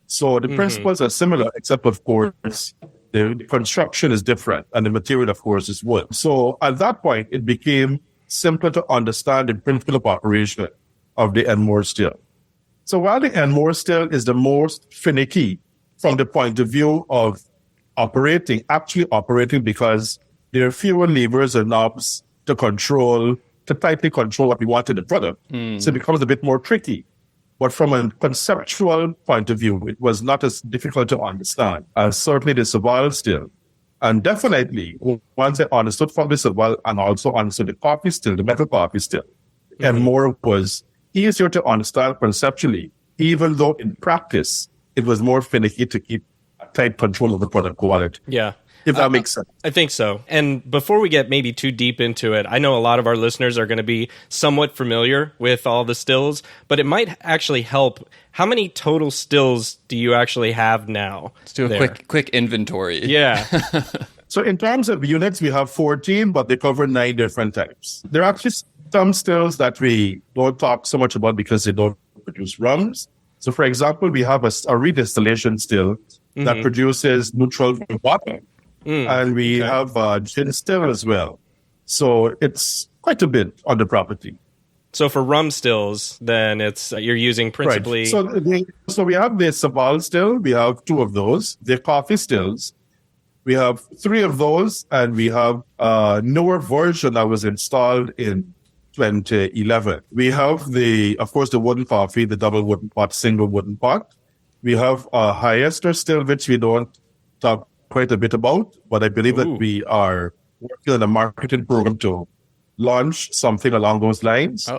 So the principles are similar, except, of course, the construction is different, and the material, of course, is wood. So at that point, it became simpler to understand the principle of operation of the Enmore still. So while the Enmore still is the most finicky from the point of view of actually operating, because there are fewer levers and knobs to tightly control what we want in the product. So it becomes a bit more tricky. But from a conceptual point of view, it was not as difficult to understand as certainly the Saval still. And definitely, once I understood from the Saval and also understood the coffee still, the metal coffee still, and more was easier to understand conceptually, even though in practice, it was more finicky to keep a tight control of the product quality. Yeah. If that makes sense. I think so. And before we get maybe too deep into it, I know a lot of our listeners are going to be somewhat familiar with all the stills, but it might actually help. How many total stills do you actually have now? Let's do a quick inventory. Yeah. So in terms of units, we have 14, but they cover 9 different types. There are actually some stills that we don't talk so much about because they don't produce rums. So for example, we have a redistillation still that produces neutral water. And we have gin still as well. So it's quite a bit on the property. So for rum stills, then you're using principally... Right. So we have the Saval still. We have 2 of those. The coffee stills. We have 3 of those. And we have a newer version that was installed in 2011. We have of course, the wooden coffee, the double wooden pot, single wooden pot. We have a high ester still, which we don't talk quite a bit about, but I believe that we are working on a marketing program to launch something along those lines.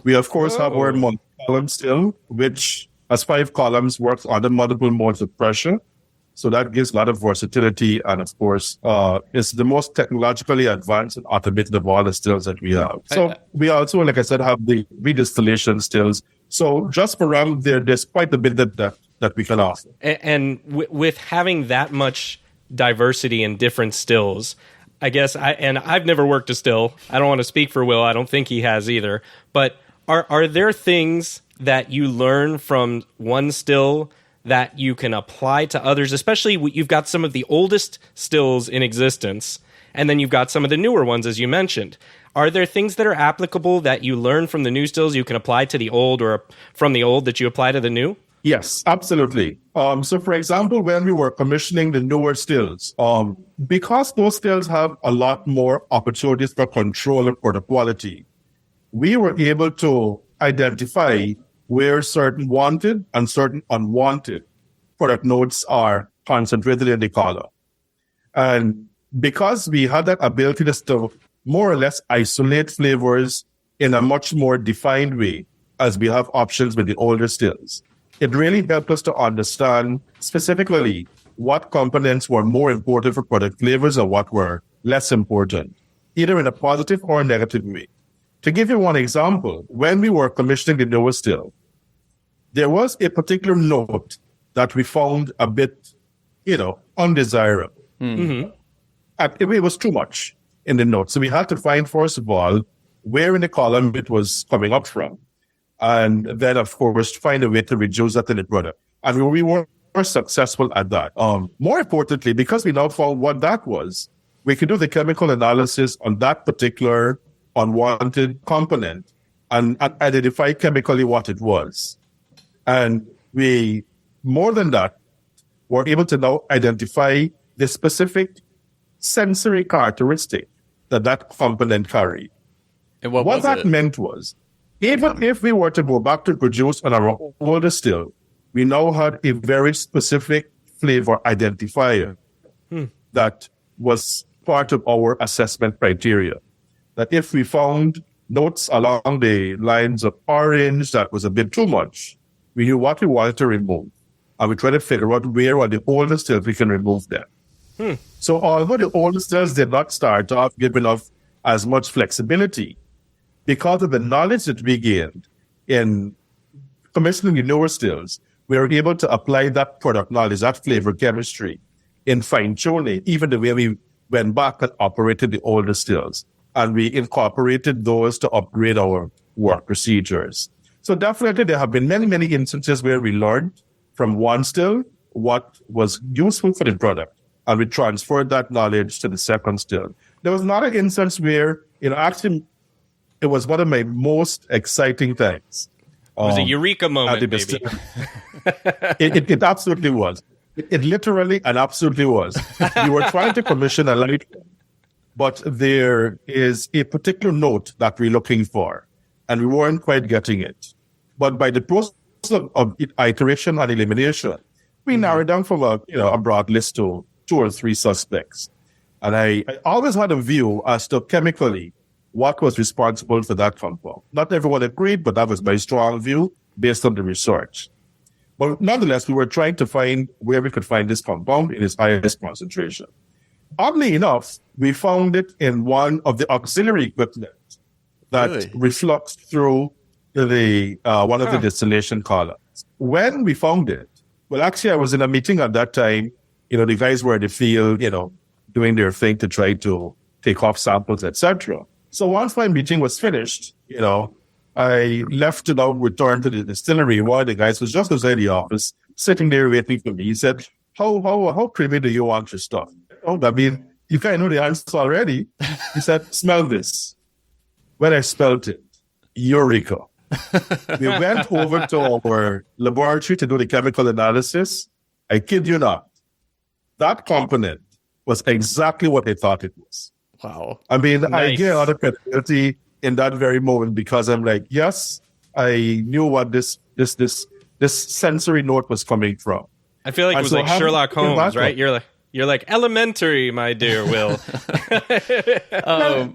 We, of course, have our column still, which has 5 columns, works under multiple modes of pressure. So that gives a lot of versatility and, of course, is the most technologically advanced and automated of all the stills that we have. So we also, like I said, have the redistillation stills. So just for rum, there's quite a bit that we can offer. And with having that much diversity in different stills, I guess I've never worked a still. I don't want to speak for Will. I don't think he has either. But are there things that you learn from one still that you can apply to others? Especially you've got some of the oldest stills in existence, and then you've got some of the newer ones, as you mentioned. Are there things that are applicable that you learn from the new stills you can apply to the old, or from the old that you apply to the new? Yes, absolutely. So, for example, when we were commissioning the newer stills, because those stills have a lot more opportunities for control and product quality, we were able to identify where certain wanted and certain unwanted product notes are concentrated in the color. And because we had that ability to more or less isolate flavors in a much more defined way, as we have options with the older stills, it really helped us to understand specifically what components were more important for product flavors and what were less important, either in a positive or a negative way. To give you one example, when we were commissioning the newer still, there was a particular note that we found a bit, undesirable. Mm-hmm. And it was too much in the note. So we had to find, first of all, where in the column it was coming up from. And then, of course, find a way to reduce that in the product. And we were successful at that. More importantly, because we now found what that was, we could do the chemical analysis on that particular unwanted component and identify chemically what it was. And we, more than that, were able to now identify the specific sensory characteristic that component carried. And what that it? meant was, even if we were to go back to produce on our older still, we now had a very specific flavor identifier that was part of our assessment criteria. That if we found notes along the lines of orange that was a bit too much, we knew what we wanted to remove. And we tried to figure out where on the older stills we can remove them. So although the older stills did not start off giving us as much flexibility, because of the knowledge that we gained in commissioning the newer stills, we were able to apply that product knowledge, that flavor chemistry, in fine-tuning, even the way we went back and operated the older stills. And we incorporated those to upgrade our work procedures. So definitely there have been many, many instances where we learned from one still what was useful for the product, and we transferred that knowledge to the second still. There was not an instance where, actually, it was one of my most exciting things. It was a eureka moment, maybe. It absolutely was. It literally and absolutely was. We were trying to commission a light, but there is a particular note that we're looking for, and we weren't quite getting it. But by the process of iteration and elimination, we narrowed down from a broad list to 2 or 3 suspects. And I always had a view as to chemically what was responsible for that compound. Not everyone agreed, but that was my strong view based on the research. But nonetheless, we were trying to find where we could find this compound in its highest concentration. Oddly enough, we found it in one of the auxiliary equipment that refluxed through the one of the distillation columns. When we found it, well, actually, I was in a meeting at that time. The guys were in the field, doing their thing to try to take off samples, etc. So once my meeting was finished, I left to now return to the distillery. One of the guys was just outside the office, sitting there waiting for me. He said, how creamy do you want your stuff? Oh, I mean, you kind of know the answer already. He said, smell this. When I smelled it, eureka. We went over to our laboratory to do the chemical analysis. I kid you not. That component was exactly what they thought it was. Wow. I mean, Nice. I get a lot of credibility in that very moment because I'm like, yes, I knew what this sensory note was coming from. I feel like it was like Sherlock Holmes, right? You're like elementary, my dear Will.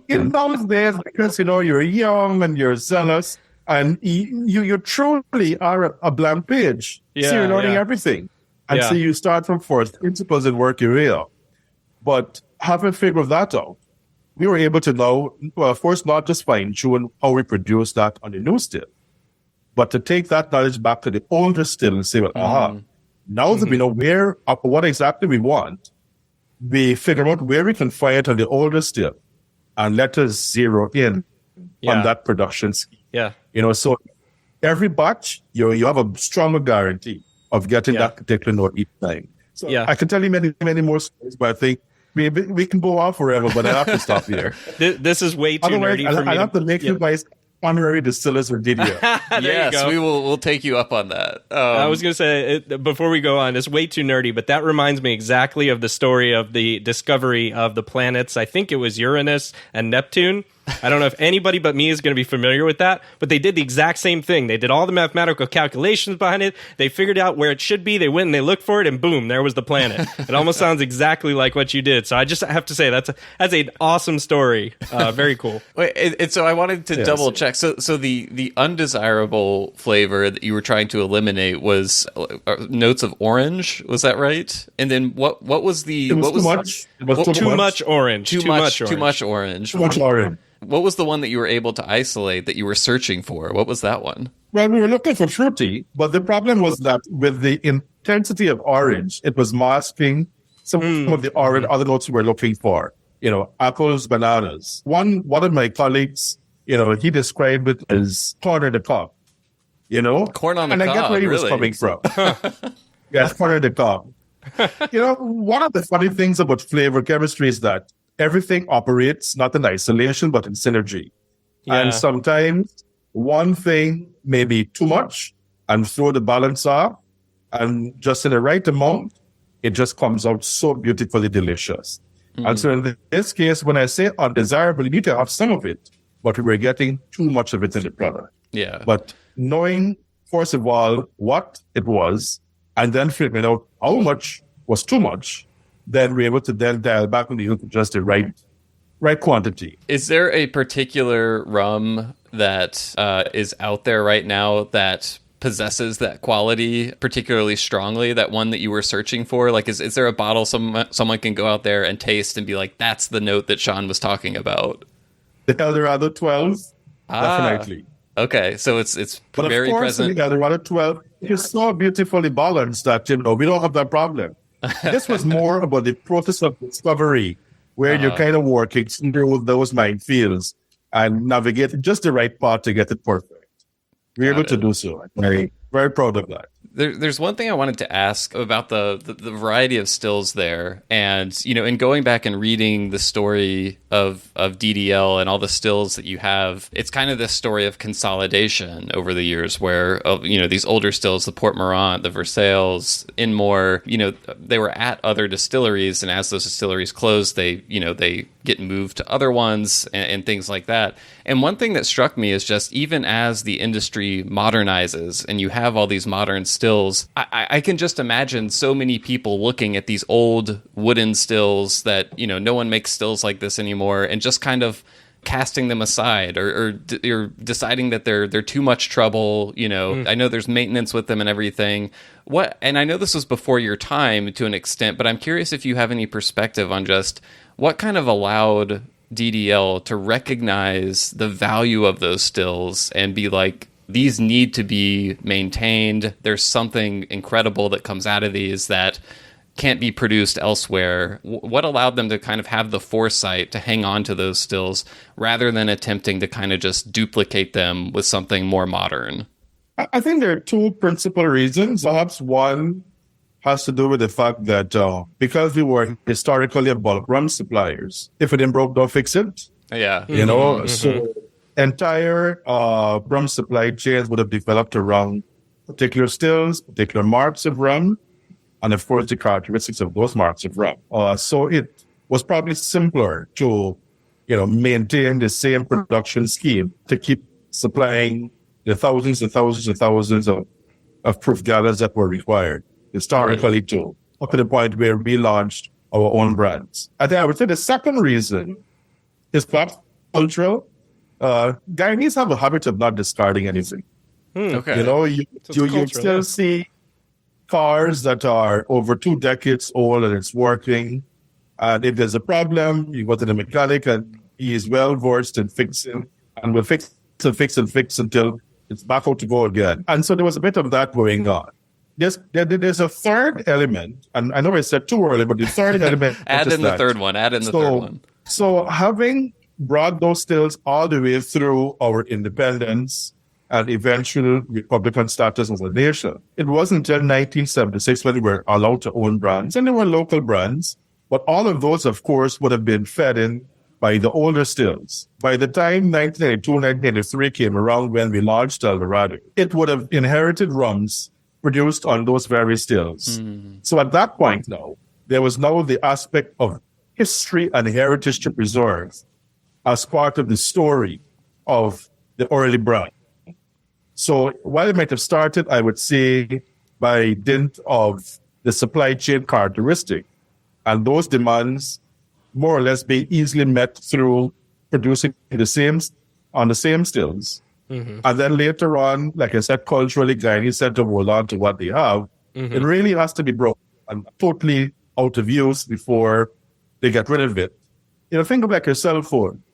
In those days, because you're young and you're zealous, and you truly are a blank page. So you're learning everything. And so you start from first principles and work your way up. But having figured that out, we were able to now, well, of course, not just fine-tune how we produce that on the new still, but to take that knowledge back to the older still and say, well, now that we know what exactly we want, we figure out where we can find it on the older still and let us zero in on that production scheme. Yeah. So every batch, you have a stronger guarantee of getting that particular note each time. So I can tell you many, many more stories, but I think we can go on forever, but I have to stop here. This is way too nerdy for me. I have to make you guys honorary distillers or video. Yes, we'll take you up on that. I was going to say, before we go on, it's way too nerdy, but that reminds me exactly of the story of the discovery of the planets. I think it was Uranus and Neptune. I don't know if anybody but me is going to be familiar with that, but they did the exact same thing. They did all the mathematical calculations behind it. They figured out where it should be. They went and they looked for it, and boom, there was the planet. It almost sounds exactly like what you did. So I just have to say that's an awesome story. Very cool. Wait, and so I wanted to double check. So the undesirable flavor that you were trying to eliminate was notes of orange. Was that right? And then what was the? It was what was too much. It was too much orange. Too much orange. Too much orange. What was the one that you were able to isolate that you were searching for? What was that one? Well, we were looking for fruity, but the problem was that with the intensity of orange, it was masking some of the orange other notes we were looking for. Apples, bananas. One of my colleagues, he described it as corn on the cob. Corn on the cob. And I get where he was coming from. Yes, corn on the cob. One of the funny things about flavor chemistry is that everything operates not in isolation, but in synergy. Yeah. And sometimes one thing may be too much and throw the balance off, and just in the right amount, it just comes out so beautifully delicious. And so in this case, when I say undesirable, you need to have some of it, but we were getting too much of it in the product. Yeah. But knowing, first of all, what it was, and then figuring out how much was too much, then we're able to then dial back on the just the right quantity. Is there a particular rum that is out there right now that possesses that quality particularly strongly, that one that you were searching for? Like, is there a bottle someone can go out there and taste and be like, that's the note that Shaun was talking about? The Dorado 12, definitely. Okay, so it's but very of course, present. The Dorado 12 is so beautifully balanced that, we don't have that problem. This was more about the process of discovery, where you're kind of working through those minefields and navigating just the right path to get it perfect. We're able to do so. I'm very, very proud of that. There's one thing I wanted to ask about the variety of stills there. And, in going back and reading the story of DDL and all the stills that you have, it's kind of this story of consolidation over the years where, these older stills, the Port Mourant, the Versailles, Inmore, they were at other distilleries. And as those distilleries closed, they get moved to other ones and things like that. And one thing that struck me is just even as the industry modernizes and you have all these modern stills, I can just imagine so many people looking at these old wooden stills that, no one makes stills like this anymore, and just kind of casting them aside or deciding that they're too much trouble. I know there's maintenance with them and everything. And I know this was before your time to an extent, but I'm curious if you have any perspective on just what kind of allowed DDL to recognize the value of those stills and be like, these need to be maintained. There's something incredible that comes out of these that can't be produced elsewhere. What allowed them to kind of have the foresight to hang on to those stills rather than attempting to kind of just duplicate them with something more modern? I think there are two principal reasons. Perhaps one has to do with the fact that because we were historically a bulk rum suppliers, if it didn't broke, don't fix it. Yeah. So entire rum supply chains would have developed around particular stills, particular marques of rum, and of course the characteristics of those marques of rum. So it was probably simpler to, maintain the same production scheme to keep supplying the thousands and thousands and thousands of proof gallons that were required historically too, up to the point where we launched our own brands. I think I would say the second reason is perhaps cultural. Guyanese have a habit of not discarding anything. Okay. You still see cars that are over 2 decades old and it's working. And if there's a problem, you go to the mechanic and he is well versed in fixing and will fix until it's back out to go again. And so there was a bit of that going on. There's a third element, and I know I said too early, but the third element. Add in the third one. So having brought those stills all the way through our independence and eventual Republican status as a nation, it wasn't until 1976 when we were allowed to own brands, and they were local brands, but all of those, of course, would have been fed in by the older stills. By the time 1992, 1993 came around when we launched El Dorado, it would have inherited rums produced on those very stills. So at that point now, there was now the aspect of history and heritage to preserve as part of the story of the early brand. So while it might have started, I would say, by dint of the supply chain characteristic, and those demands more or less being easily met through producing on the same stills. And then later on, like I said, culturally, Guyanese tend to hold on to what they have. It really has to be broken and totally out of use before they get rid of it. Think of like your cell phone.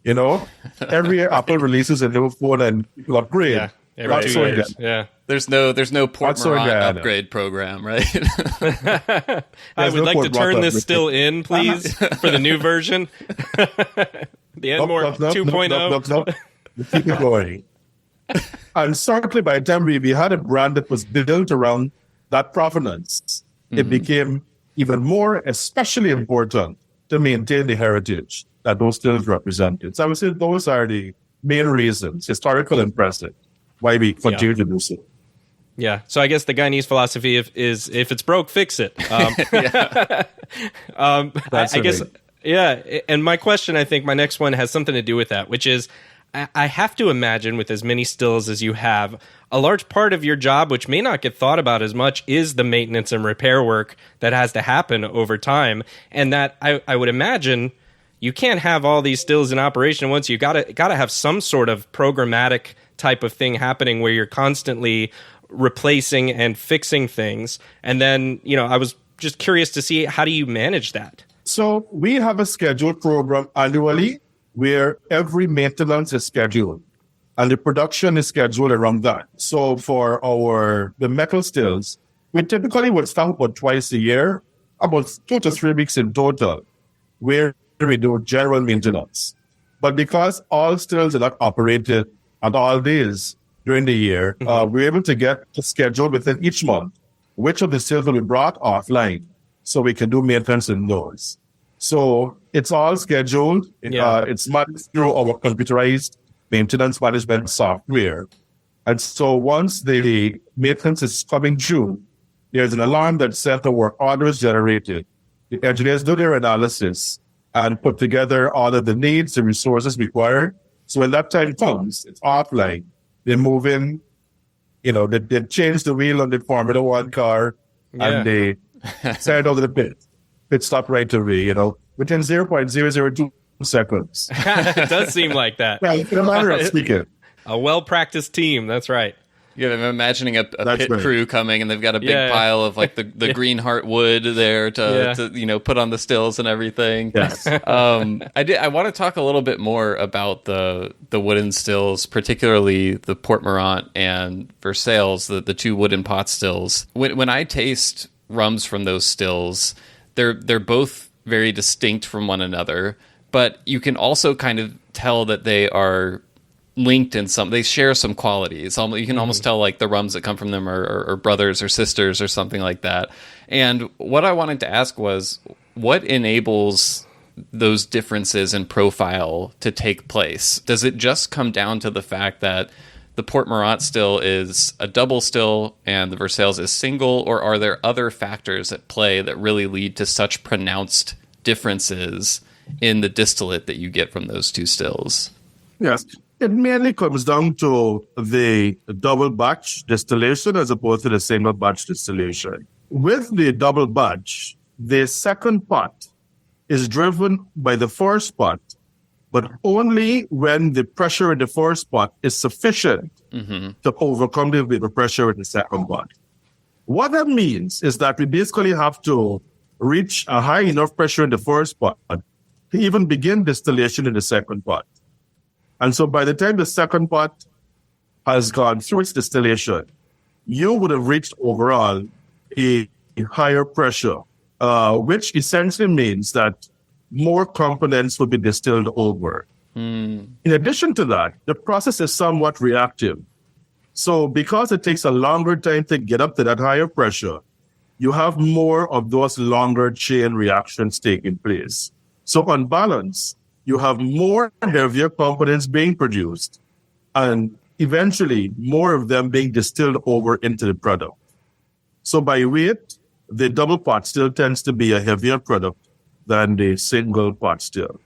Every year Apple releases a new phone and people upgrade. Yeah, every 2 years. Yeah. There's no Port Mourant upgrade program, right? I would like to turn this still in, please, for the new version. The Enmore 2.0. No. Keep it going. And certainly by the time we had a brand that was built around that provenance, it became even more especially important to maintain the heritage that those stills represented. So I would say those are the main reasons, historical and present, why we continue to do so. Yeah. So I guess the Guyanese philosophy is if it's broke, fix it. I guess, yeah. And my question, I think my next one has something to do with that, which is I have to imagine with as many stills as you have, a large part of your job, which may not get thought about as much, is the maintenance and repair work that has to happen over time. And that I would imagine you can't have all these stills in operation at once. You gotta have some sort of programmatic type of thing happening where you're constantly replacing and fixing things. And then, I was just curious to see, how do you manage that? So we have a scheduled program annually where every maintenance is scheduled and the production is scheduled around that. So for the metal stills, we typically would start about twice a year, about 2 to 3 weeks in total, where we do general maintenance. But because all stills are not operated at all days during the year, we're able to get a schedule within each month, which of the stills will be brought offline so we can do maintenance in those. So it's all scheduled. It's managed through our computerized maintenance management software. And so once the maintenance is coming due, there's an alarm that's set, the work order is generated. The engineers do their analysis and put together all of the needs, the resources required. So when that time comes, it's offline. They move in, they change the wheel on the Formula One car and they send over the pit stop right away, within 0.002 seconds. It does seem like that. Yeah, in a manner of speaking. A well-practiced team, that's right. Yeah, I'm imagining a pit crew coming, and they've got a big pile of like the green heart wood there to put on the stills and everything. Yes. I want to talk a little bit more about the wooden stills, particularly the Port Mourant and Versailles, the two wooden pot stills. When I taste rums from those stills, they're both very distinct from one another, but you can also kind of tell that they are linked in they share some qualities. You can almost tell like the rums that come from them are brothers or sisters or something like that. And what I wanted to ask was, what enables those differences in profile to take place? Does it just come down to the fact that the Port Mourant still is a double still and the Versailles is single, or are there other factors at play that really lead to such pronounced differences in the distillate that you get from those two stills? Yes. It mainly comes down to the double batch distillation as opposed to the single batch distillation. With the double batch, the second pot is driven by the first pot, but only when the pressure in the first pot is sufficient to overcome the pressure in the second pot. What that means is that we basically have to reach a high enough pressure in the first pot to even begin distillation in the second pot. And so by the time the second pot has gone through its distillation, you would have reached overall a higher pressure, which essentially means that more components will be distilled over. In addition to that, the process is somewhat reactive. So because it takes a longer time to get up to that higher pressure, you have more of those longer chain reactions taking place. So on balance, you have more heavier components being produced and eventually more of them being distilled over into the product. So by weight, the double pot still tends to be a heavier product than the single pot still.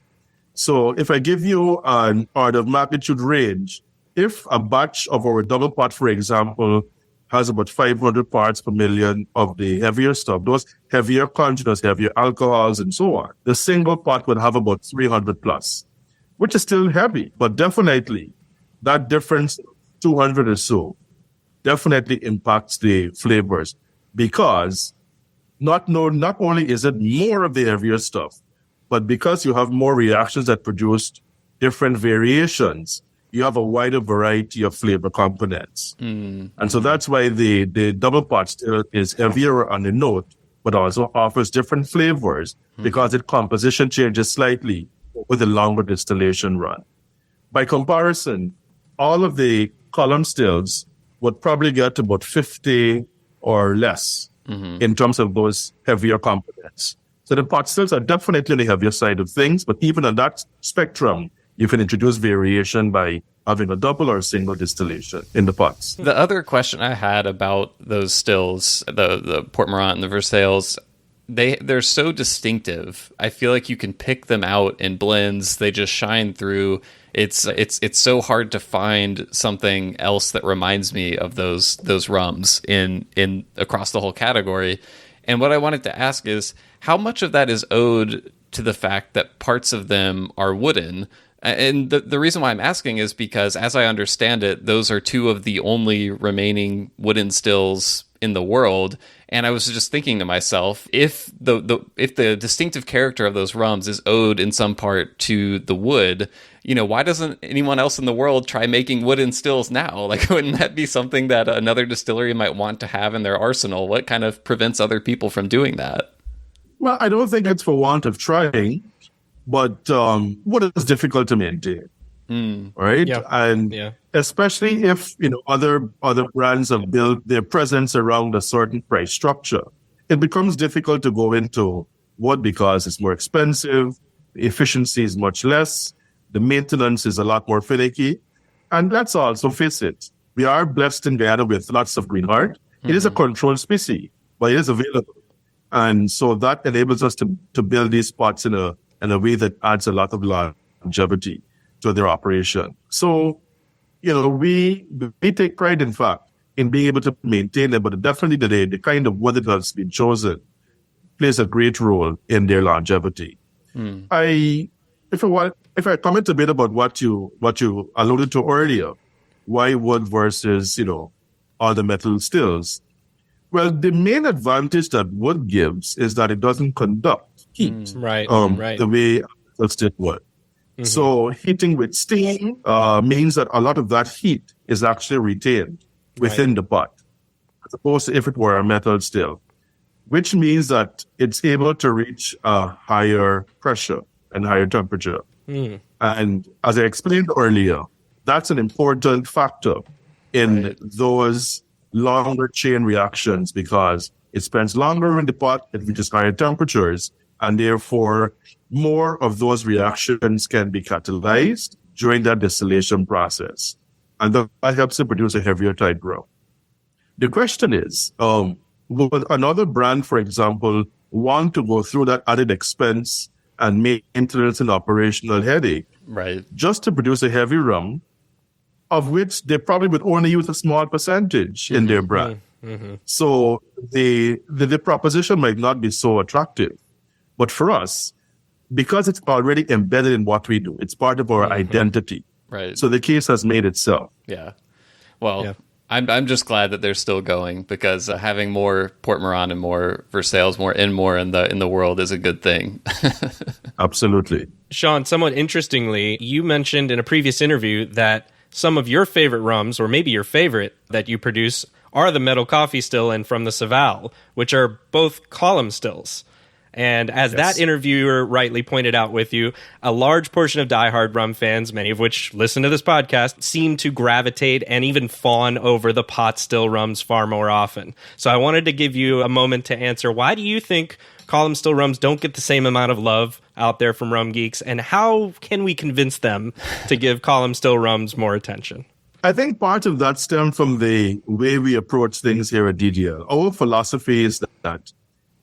So if I give you an order of magnitude range, if a batch of our double pot, for example, has about 500 parts per million of the heavier stuff, those heavier congeners, heavier alcohols, and so on, the single pot would have about 300 plus, which is still heavy, but definitely that difference, 200 or so, definitely impacts the flavors because not only is it more of the heavier stuff, but because you have more reactions that produce different variations, you have a wider variety of flavor components. And so that's why the double pot still is heavier on the note, but also offers different flavors because its composition changes slightly with a longer distillation run. By comparison, all of the column stills would probably get about 50 or less in terms of those heavier components. So the pot stills are definitely on the heavier side of things, but even on that spectrum, you can introduce variation by having a double or single distillation in the pots. The other question I had about those stills, the Port Mourant and the Versailles, they're so distinctive. I feel like you can pick them out in blends. They just shine through. It's so hard to find something else that reminds me of those rums in across the whole category. And what I wanted to ask is, how much of that is owed to the fact that parts of them are wooden? And the reason why I'm asking is because, as I understand it, those are two of the only remaining wooden stills in the world. And I was just thinking to myself, if the distinctive character of those rums is owed in some part to the wood, why doesn't anyone else in the world try making wooden stills now? Like, wouldn't that be something that another distillery might want to have in their arsenal? What kind of prevents other people from doing that? Well, I don't think it's for want of trying, but wood is difficult to maintain, right? Yeah. And especially if other brands have built their presence around a certain price structure, it becomes difficult to go into wood because it's more expensive, the efficiency is much less, the maintenance is a lot more finicky, and let's also face it, we are blessed in Guyana with lots of green heart. It is a controlled species, but it is available. And so that enables us to build these pots in a way that adds a lot of longevity to their operation. So, we take pride, in fact, in being able to maintain them, but definitely today, the kind of wood that has been chosen plays a great role in their longevity. If I comment a bit about what you alluded to earlier, why wood versus, other metal stills? Well, the main advantage that wood gives is that it doesn't conduct heat, right. The way a still would. So heating with steam means that a lot of that heat is actually retained within the pot, as opposed to if it were a metal still, which means that it's able to reach a higher pressure and higher temperature. And as I explained earlier, that's an important factor in those longer chain reactions because it spends longer in the pot, it reaches higher temperatures, and therefore more of those reactions can be catalyzed during that distillation process. And that helps to produce a heavier type rum. The question is, would another brand, for example, want to go through that added expense and maintenance and operational headache just to produce a heavy rum, of which they probably would only use a small percentage in their brand? So the proposition might not be so attractive. But for us, because it's already embedded in what we do, it's part of our identity. Right. So the case has made itself. Yeah. Well, I'm just glad that they're still going because having more Port Mourant and more Versailles, more in the world is a good thing. Absolutely. Shaun, somewhat interestingly, you mentioned in a previous interview that some of your favorite rums, or maybe your favorite that you produce, are the metal coffee still and from the Saval, which are both column stills. And as that interviewer rightly pointed out with you, a large portion of diehard rum fans, many of which listen to this podcast, seem to gravitate and even fawn over the pot still rums far more often. So I wanted to give you a moment to answer, why do you think column still rums don't get the same amount of love out there from rum geeks, and how can we convince them to give column still rums more attention? I think part of that stemmed from the way we approach things here at DDL. Our philosophy is that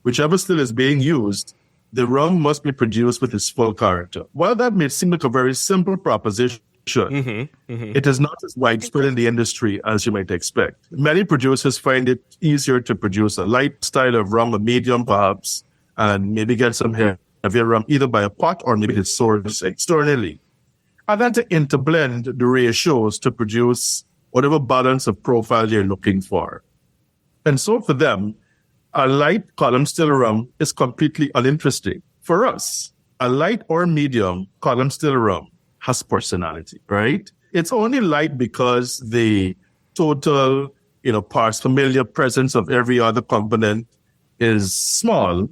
whichever still is being used, the rum must be produced with its full character. While that may seem like a very simple proposition, it is not as widespread in the industry as you might expect. Many producers find it easier to produce a light style of rum, a medium perhaps, and maybe get some heavier rum either by a pot or maybe it's sourced externally. And then to interblend the ratios to produce whatever balance of profile you're looking for. And so for them, a light column still rum is completely uninteresting. For us, a light or medium column still rum has personality, right? It's only light because the total, parts familiar presence of every other component is small,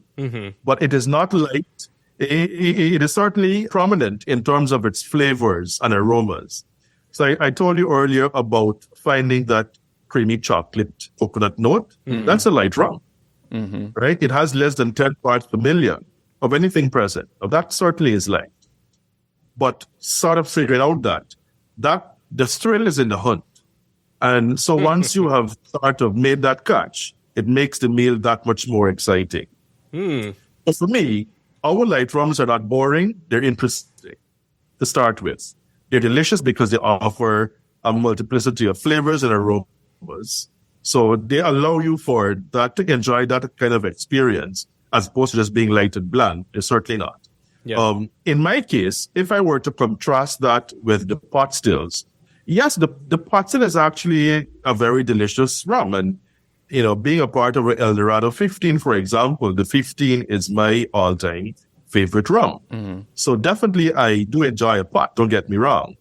but it is not light. It is certainly prominent in terms of its flavors and aromas. So I told you earlier about finding that creamy chocolate coconut note. That's a light rum. Right? It has less than 10 parts per million of anything present. Now, that certainly is light. but sort of figuring out that the thrill is in the hunt. And so once you have sort of made that catch, it makes the meal that much more exciting. But for me, our light rums are not boring. They're interesting to start with. They're delicious because they offer a multiplicity of flavors and aromas. So they allow you for that to enjoy that kind of experience as opposed to just being light and bland. They're certainly not. Yeah. In my case, if I were to contrast that with the pot stills, yes, the pot still is actually a very delicious rum. And, being a part of El Dorado 15, for example, the 15 is my all-time favorite rum. Mm-hmm. So definitely I do enjoy a pot, don't get me wrong.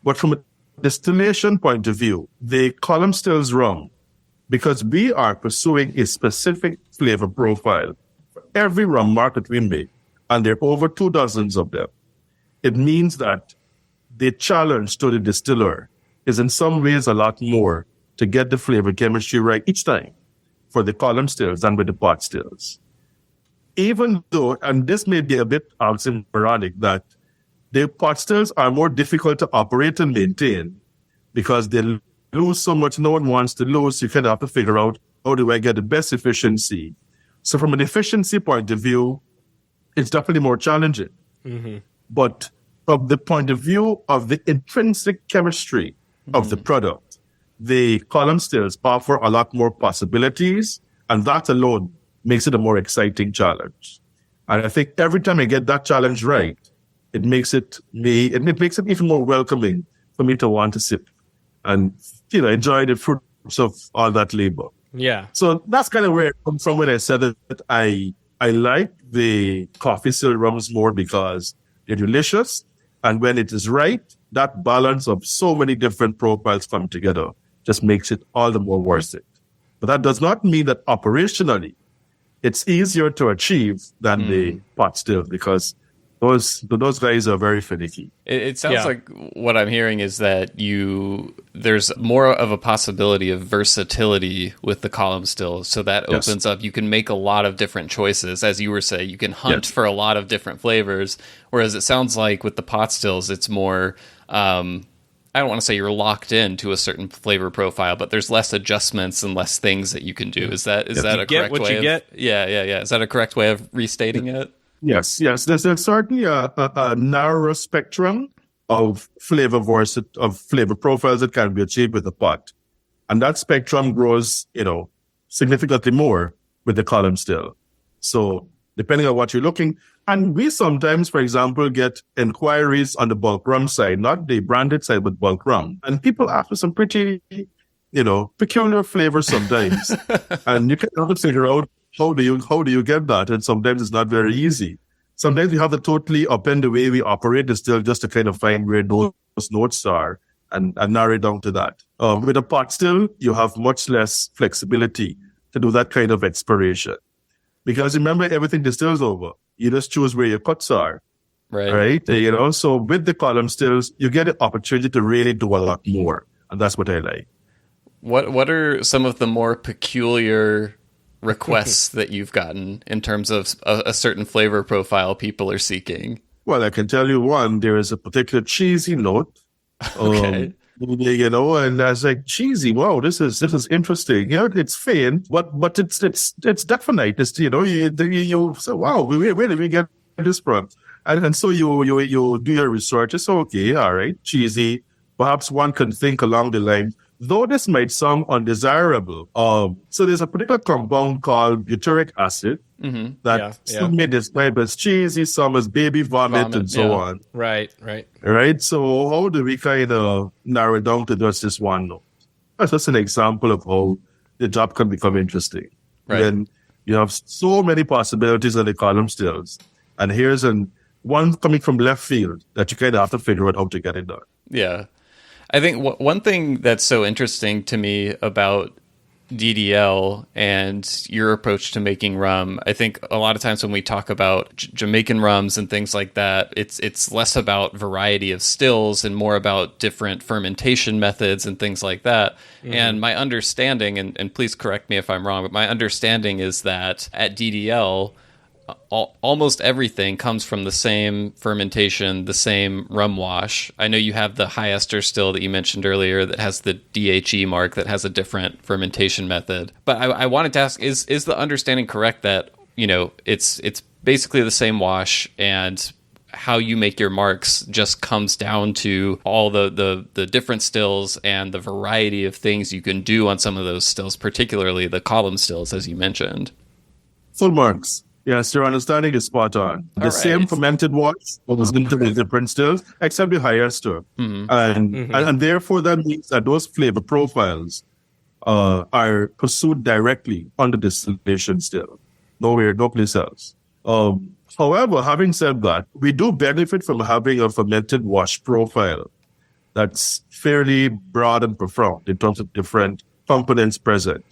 But from a distillation point of view, the column stills rum, because we are pursuing a specific flavor profile for every rum market we make, and there are over 2 dozen of them. It means that the challenge to the distiller is in some ways a lot more to get the flavor chemistry right each time for the column stills than with the pot stills. Even though, and this may be a bit oxymoronic, that the pot stills are more difficult to operate and maintain because they lose so much no one wants to lose. You kind of have to figure out, how do I get the best efficiency? So from an efficiency point of view, it's definitely more challenging. Mm-hmm. But from the point of view of the intrinsic chemistry of the product, the column stills offer a lot more possibilities, and that alone makes it a more exciting challenge. And I think every time I get that challenge right, it makes it even more welcoming for me to want to sip and enjoy the fruits of all that labor. Yeah. So that's kind of where it comes from when I said that I like the coffee still rums more because they're delicious, and when it is right, that balance of so many different profiles come together just makes it all the more worth it. But that does not mean that operationally it's easier to achieve than the pot still, because those guys are very finicky. It sounds like what I'm hearing is that there's more of a possibility of versatility with the column still. So that opens up, you can make a lot of different choices. As you were saying, you can hunt for a lot of different flavors. Whereas it sounds like with the pot stills, it's more, I don't want to say you're locked into a certain flavor profile, but there's less adjustments and less things that you can do. Is that a correct way? Yeah. Is that a correct way of restating it? Yes. There's certainly a narrower spectrum of flavor profiles that can be achieved with the pot, and that spectrum grows, significantly more with the column still. So depending on what you're looking, and we sometimes, for example, get inquiries on the bulk rum side, not the branded side, but bulk rum, and people ask for some pretty, peculiar flavors sometimes, and you can have to figure out how do you get that? And sometimes it's not very easy. Sometimes we have to totally upend the way we operate the still just to kind of find where those notes are and narrow it down to that. With a pot still, you have much less flexibility to do that kind of exploration. Because remember, everything distills over. You just choose where your cuts are. Right? So with the column stills, you get the opportunity to really do a lot more. And that's what I like. What are some of the more peculiar requests that you've gotten in terms of a certain flavor profile people are seeking? Well, I can tell you one. There is a particular cheesy note. Okay. And I was like, cheesy. Wow, this is interesting. It's faint, but it's definite. It's you say, wow, where did we get this from? And so you do your research. It's okay, all right, cheesy. Perhaps one can think along the line, though this might sound undesirable. So there's a particular compound called butyric acid that some may describe as cheesy, some as baby vomit and so on. Right. So how do we kind of narrow it down to just this one note? That's just an example of how the job can become interesting. Right. Then you have so many possibilities on the column stills, and here's one coming from left field that you kind of have to figure out how to get it done. Yeah. I think one thing that's so interesting to me about DDL and your approach to making rum, I think a lot of times when we talk about Jamaican rums and things like that, it's less about variety of stills and more about different fermentation methods and things like that. Mm-hmm. And my understanding, and please correct me if I'm wrong, but my understanding is that at DDL, almost everything comes from the same fermentation, the same rum wash. I know you have the high ester still that you mentioned earlier that has the DHE mark that has a different fermentation method. But I wanted to ask, is the understanding correct that, it's basically the same wash, and how you make your marques just comes down to all the different stills and the variety of things you can do on some of those stills, particularly the column stills, as you mentioned? Full marks. Yes, your understanding is spot on. The same fermented wash was into the different stills, except the high ester. And therefore that means that those flavor profiles are pursued directly on the distillation still. Nowhere, no place else. However, having said that, we do benefit from having a fermented wash profile that's fairly broad and profound in terms of different components present.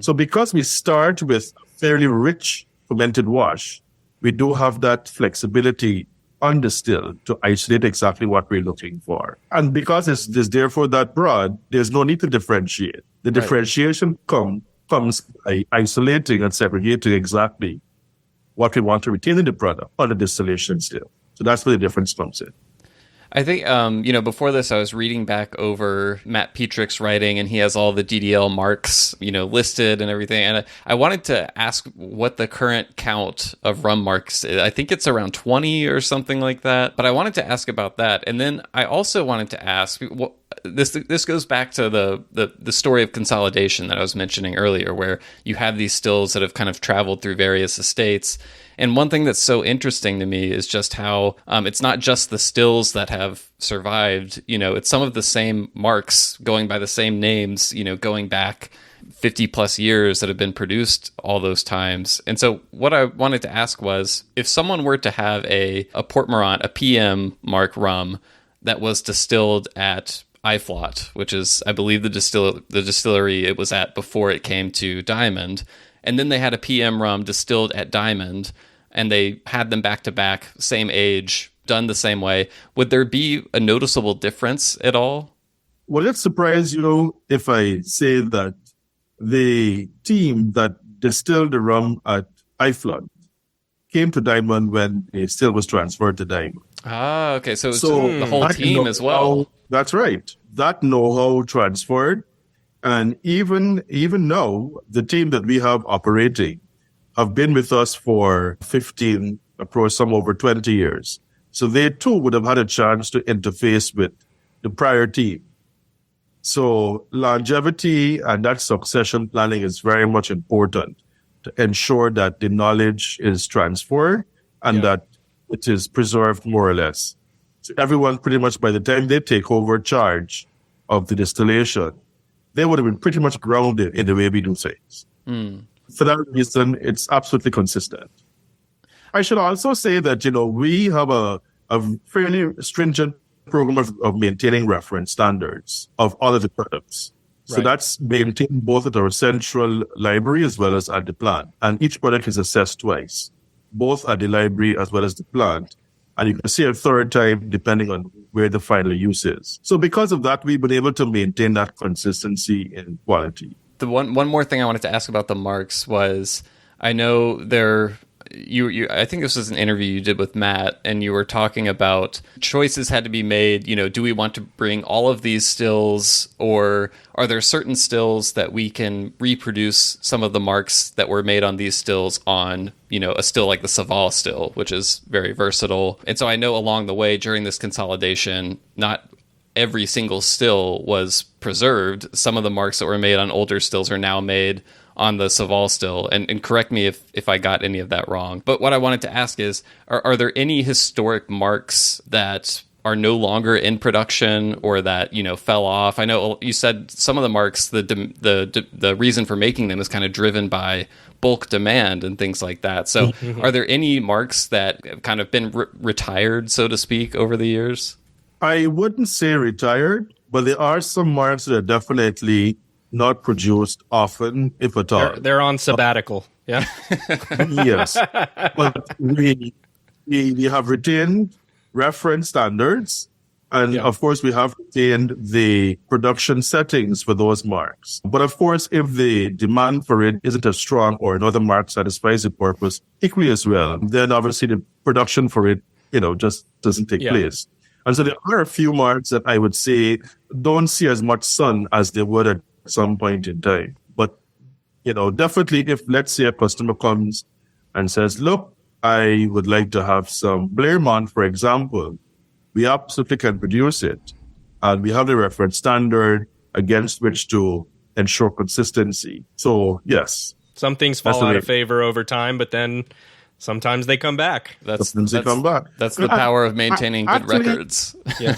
So because we start with fairly rich fermented wash, we do have that flexibility on the still to isolate exactly what we're looking for. And because it's therefore that broad, there's no need to differentiate. The differentiation comes by isolating and segregating exactly what we want to retain in the product on the distillation still. So that's where the difference comes in. I think, before this, I was reading back over Matt Petrick's writing, and he has all the DDL marques, listed and everything. And I wanted to ask what the current count of rum marques is. I think it's around 20 or something like that. But I wanted to ask about that. And then I also wanted to ask, this goes back to the story of consolidation that I was mentioning earlier, where you have these stills that have kind of traveled through various estates. And one thing that's so interesting to me is just how it's not just the stills that have survived. It's some of the same marques going by the same names, going back 50 plus years that have been produced all those times. And so what I wanted to ask was, if someone were to have a Port Mourant, a PM mark rum that was distilled at Iflot, which is, I believe, the distillery it was at before it came to Diamond, and then they had a PM rum distilled at Diamond, and they had them back to back, same age, done the same way. Would there be a noticeable difference at all? Will it surprise you if I say that the team that distilled the rum at Iflot came to Diamond when the still was transferred to Diamond? Ah, okay. So the whole team as well. That's right. That know-how transferred. And even now, the team that we have operating have been with us for 15, approach some over 20 years. So they too would have had a chance to interface with the prior team. So longevity and that succession planning is very much important to ensure that the knowledge is transferred and that it is preserved more or less. So everyone pretty much, by the time they take over charge of the distillation, they would have been pretty much grounded in the way we do things. For that reason, it's absolutely consistent. I should also say that, we have a fairly stringent program of maintaining reference standards of all of the products. So that's maintained both at our central library as well as at the plant. And each product is assessed twice, both at the library as well as the plant. And you can see a third time depending on where the final use is. So because of that, we've been able to maintain that consistency in quality. The one more thing I wanted to ask about the marques was, I know I think this was an interview you did with Matt, and you were talking about choices had to be made. Do we want to bring all of these stills, or are there certain stills that we can reproduce some of the marques that were made on these stills on, a still like the Saval still, which is very versatile. And so I know along the way during this consolidation, not every single still was preserved. Some of the marques that were made on older stills are now made on the Saval still, and correct me if I got any of that wrong. But what I wanted to ask is, are there any historic marques that are no longer in production or that, fell off? I know you said some of the marques, the reason for making them is kind of driven by bulk demand and things like that. So are there any marques that have kind of been retired, so to speak, over the years? I wouldn't say retired, but there are some marques that are definitely not produced often, if at all. They're on sabbatical. Yeah. Yes. But we have retained reference standards, And of course, we have retained the production settings for those marques. But of course, if the demand for it isn't as strong or another marque satisfies the purpose equally as well, then obviously the production for it, just doesn't take place. And so there are a few marques that I would say don't see as much sun as they would at some point in time. But, definitely if, let's say, a customer comes and says, look, I would like to have some Blairmont, for example, we absolutely can produce it. And we have the reference standard against which to ensure consistency. So, yes. Some things fall out of favor over time, but then sometimes they come back. That's the power of maintaining good records. Yeah.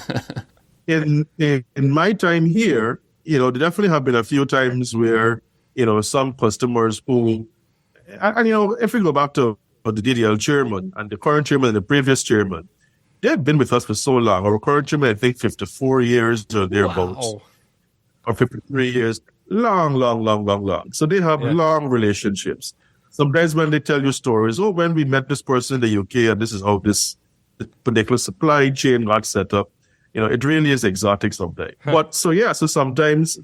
In my time here, there definitely have been a few times where, some customers who, and if we go back to the DDL chairman and the current chairman and the previous chairman, they've been with us for so long. Our current chairman, I think 54 years or thereabouts. Wow. Or 53 years. Long. So they have long relationships. Sometimes when they tell you stories, when we met this person in the UK and this is how this particular supply chain got set up, it really is exotic sometimes. But so sometimes,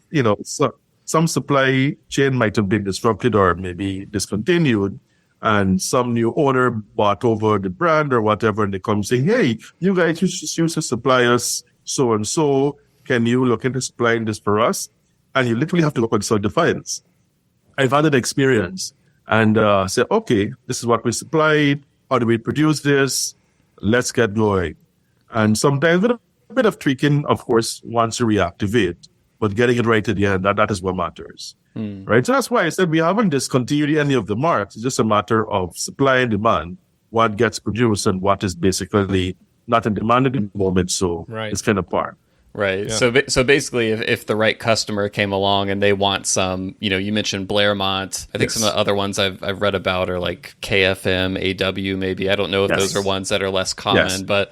some supply chain might have been disrupted or maybe discontinued, and some new owner bought over the brand or whatever, and they come saying, hey, you guys used to supply us so-and-so. Can you look into supplying this for us? And you literally have to look consult the files. I've had that experience and say, okay, this is what we supplied. How do we produce this? Let's get going. And sometimes with a bit of tweaking, of course, once you reactivate, but getting it right at the end, that is what matters. Right? So that's why I said we haven't discontinued any of the marques. It's just a matter of supply and demand, what gets produced and what is basically not in demand at the moment. So it's kind of par. Right. Yeah. So basically, if the right customer came along and they want some, you mentioned Blairmont. I think some of the other ones I've read about are like KFM, AW, maybe. I don't know if those are ones that are less common, but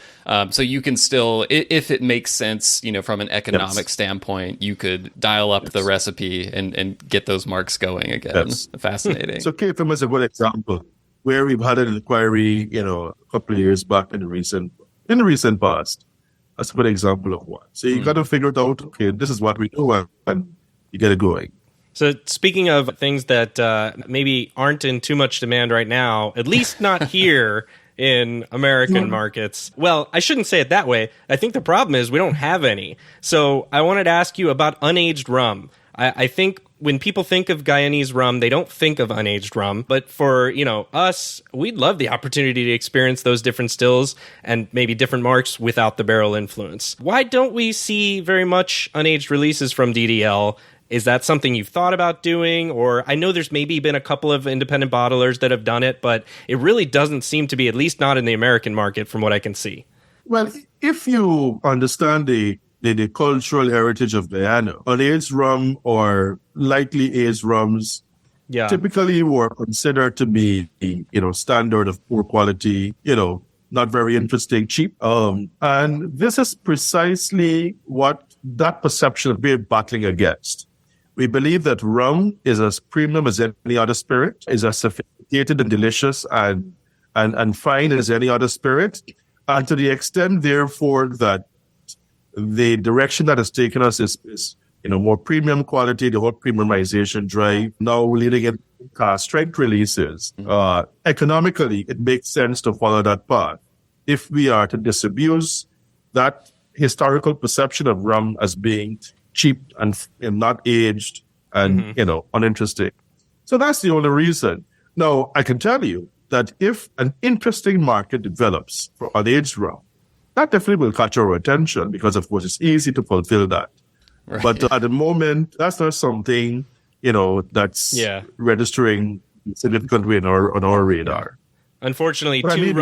so you can still, if it makes sense, from an economic standpoint, you could dial up the recipe and get those marques going again. Fascinating. So KFM is a good example where we've had an inquiry, a couple of years back in the recent past. That's a good example of one. So you got to figure it out, okay, this is what we do, and you get it going. So speaking of things that maybe aren't in too much demand right now, at least not here in American markets. Well, I shouldn't say it that way. I think the problem is we don't have any. So I wanted to ask you about unaged rum. I think when people think of Guyanese rum, they don't think of unaged rum. But for, us, we'd love the opportunity to experience those different stills and maybe different marques without the barrel influence. Why don't we see very much unaged releases from DDL? Is that something you've thought about doing? Or I know there's maybe been a couple of independent bottlers that have done it, but it really doesn't seem to be, at least not in the American market from what I can see. Well, if you understand the cultural heritage of Guyana, unaged rum or lightly aged rums typically were considered to be, standard of poor quality, not very interesting, cheap. And this is precisely what that perception we're battling against. We believe that rum is as premium as any other spirit, is as sophisticated and delicious and fine as any other spirit. And to the extent, therefore, that the direction that has taken us is more premium quality, the whole premiumization drive, now leading in strength releases. Economically, it makes sense to follow that path. If we are to disabuse that historical perception of rum as being cheap and not aged and, uninteresting. So that's the only reason. Now, I can tell you that if an interesting market develops for unaged rum, that definitely will catch our attention because, of course, it's easy to fulfill that. Right. But at the moment, that's not something, that's registering significantly on our radar. Unfortunately, two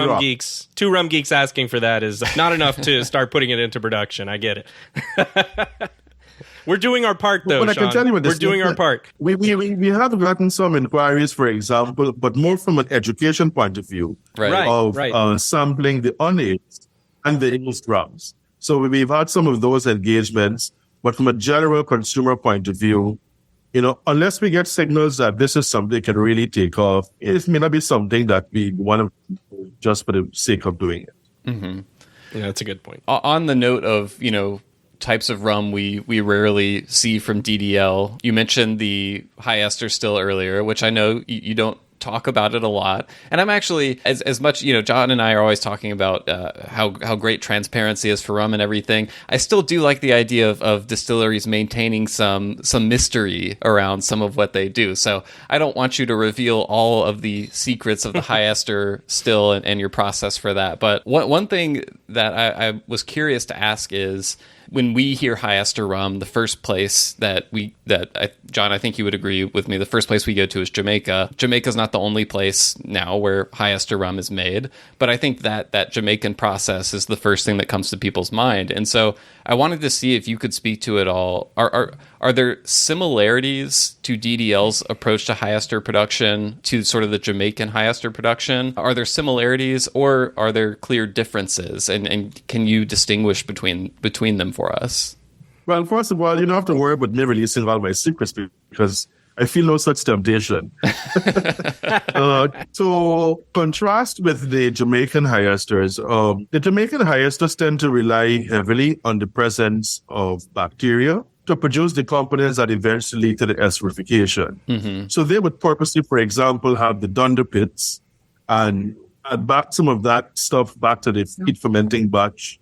rum geeks asking for that is not enough to start putting it into production. I get it. We're doing our part, though, but Shaun. I can tell you we're doing our part. We have gotten some inquiries, for example, but more from an education point of view of sampling the unaged and the aged rums. So we've had some of those engagements, but from a general consumer point of view, unless we get signals that this is something that can really take off, it may not be something that we want to do just for the sake of doing it. Mm-hmm. Yeah, that's a good point. On the note of, types of rum we rarely see from DDL, you mentioned the high ester still earlier, which I know you don't talk about it a lot. And I'm actually, as much, John and I are always talking about how great transparency is for rum and everything. I still do like the idea of distilleries maintaining some mystery around some of what they do. So I don't want you to reveal all of the secrets of the high ester still and your process for that. But one thing that I was curious to ask is, when we hear high ester rum, the first place John, I think you would agree with me, the first place we go to is Jamaica. Jamaica's not the only place now where high ester rum is made, but I think that Jamaican process is the first thing that comes to people's mind. And so I wanted to see if you could speak to it all. Are there similarities to DDL's approach to high ester production to sort of the Jamaican high ester production? Are there similarities, or are there clear differences? And can you distinguish between them for us? Well, first of all, you don't have to worry about me releasing all my secrets because I feel no such temptation. To contrast with the Jamaican high esters, the Jamaican high esters tend to rely heavily on the presence of bacteria to produce the components that eventually lead to the esterification. Mm-hmm. So they would purposely, for example, have the dunder pits and add back some of that stuff back to the feed fermenting batch,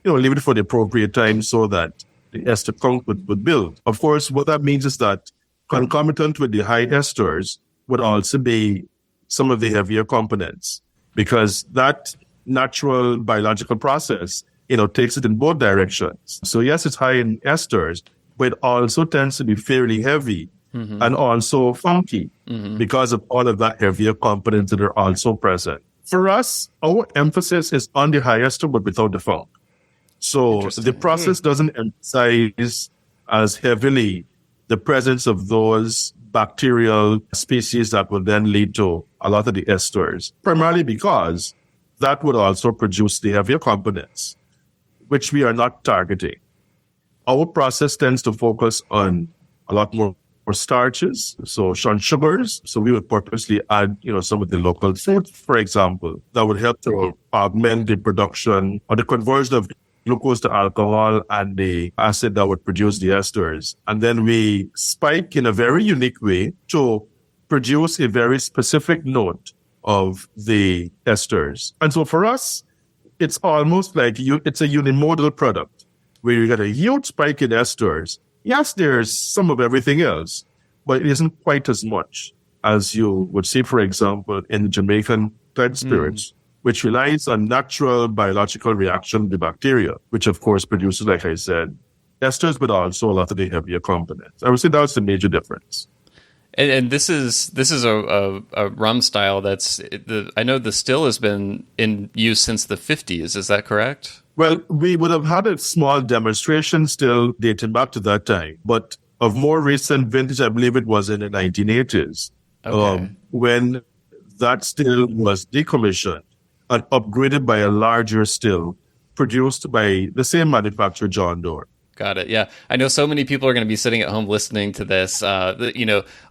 leave it for the appropriate time so that the ester count would build. Of course, what that means is that concomitant with the high esters would also be some of the heavier components, because that natural biological process, takes it in both directions. So yes, it's high in esters, but it also tends to be fairly heavy and also funky because of all of that heavier components that are also present. For us, our emphasis is on the high ester, but without the funk. So the process doesn't emphasize as heavily the presence of those bacterial species that would then lead to a lot of the esters, primarily because that would also produce the heavier components, which we are not targeting. Our process tends to focus on a lot more starches, so on sugars. So we would purposely add, some of the local food, for example, that would help to augment the production or the conversion of glucose to alcohol and the acid that would produce the esters. And then we spike in a very unique way to produce a very specific note of the esters. And so for us, it's almost like it's a unimodal product where you get a huge spike in esters. Yes, there's some of everything else, but it isn't quite as much as you would see, for example, in the Jamaican type spirits, which relies on natural biological reaction with the bacteria, which of course produces, like I said, esters, but also a lot of the heavier components. I would say that's the major difference. And this is a rum style I know the still has been in use since the 50s. Is that correct? Well, we would have had a small demonstration still dating back to that time, but of more recent vintage, I believe it was in the 1980s, when that still was decommissioned and upgraded by a larger still produced by the same manufacturer, John Doerr. Got it. Yeah. I know so many people are going to be sitting at home listening to this. A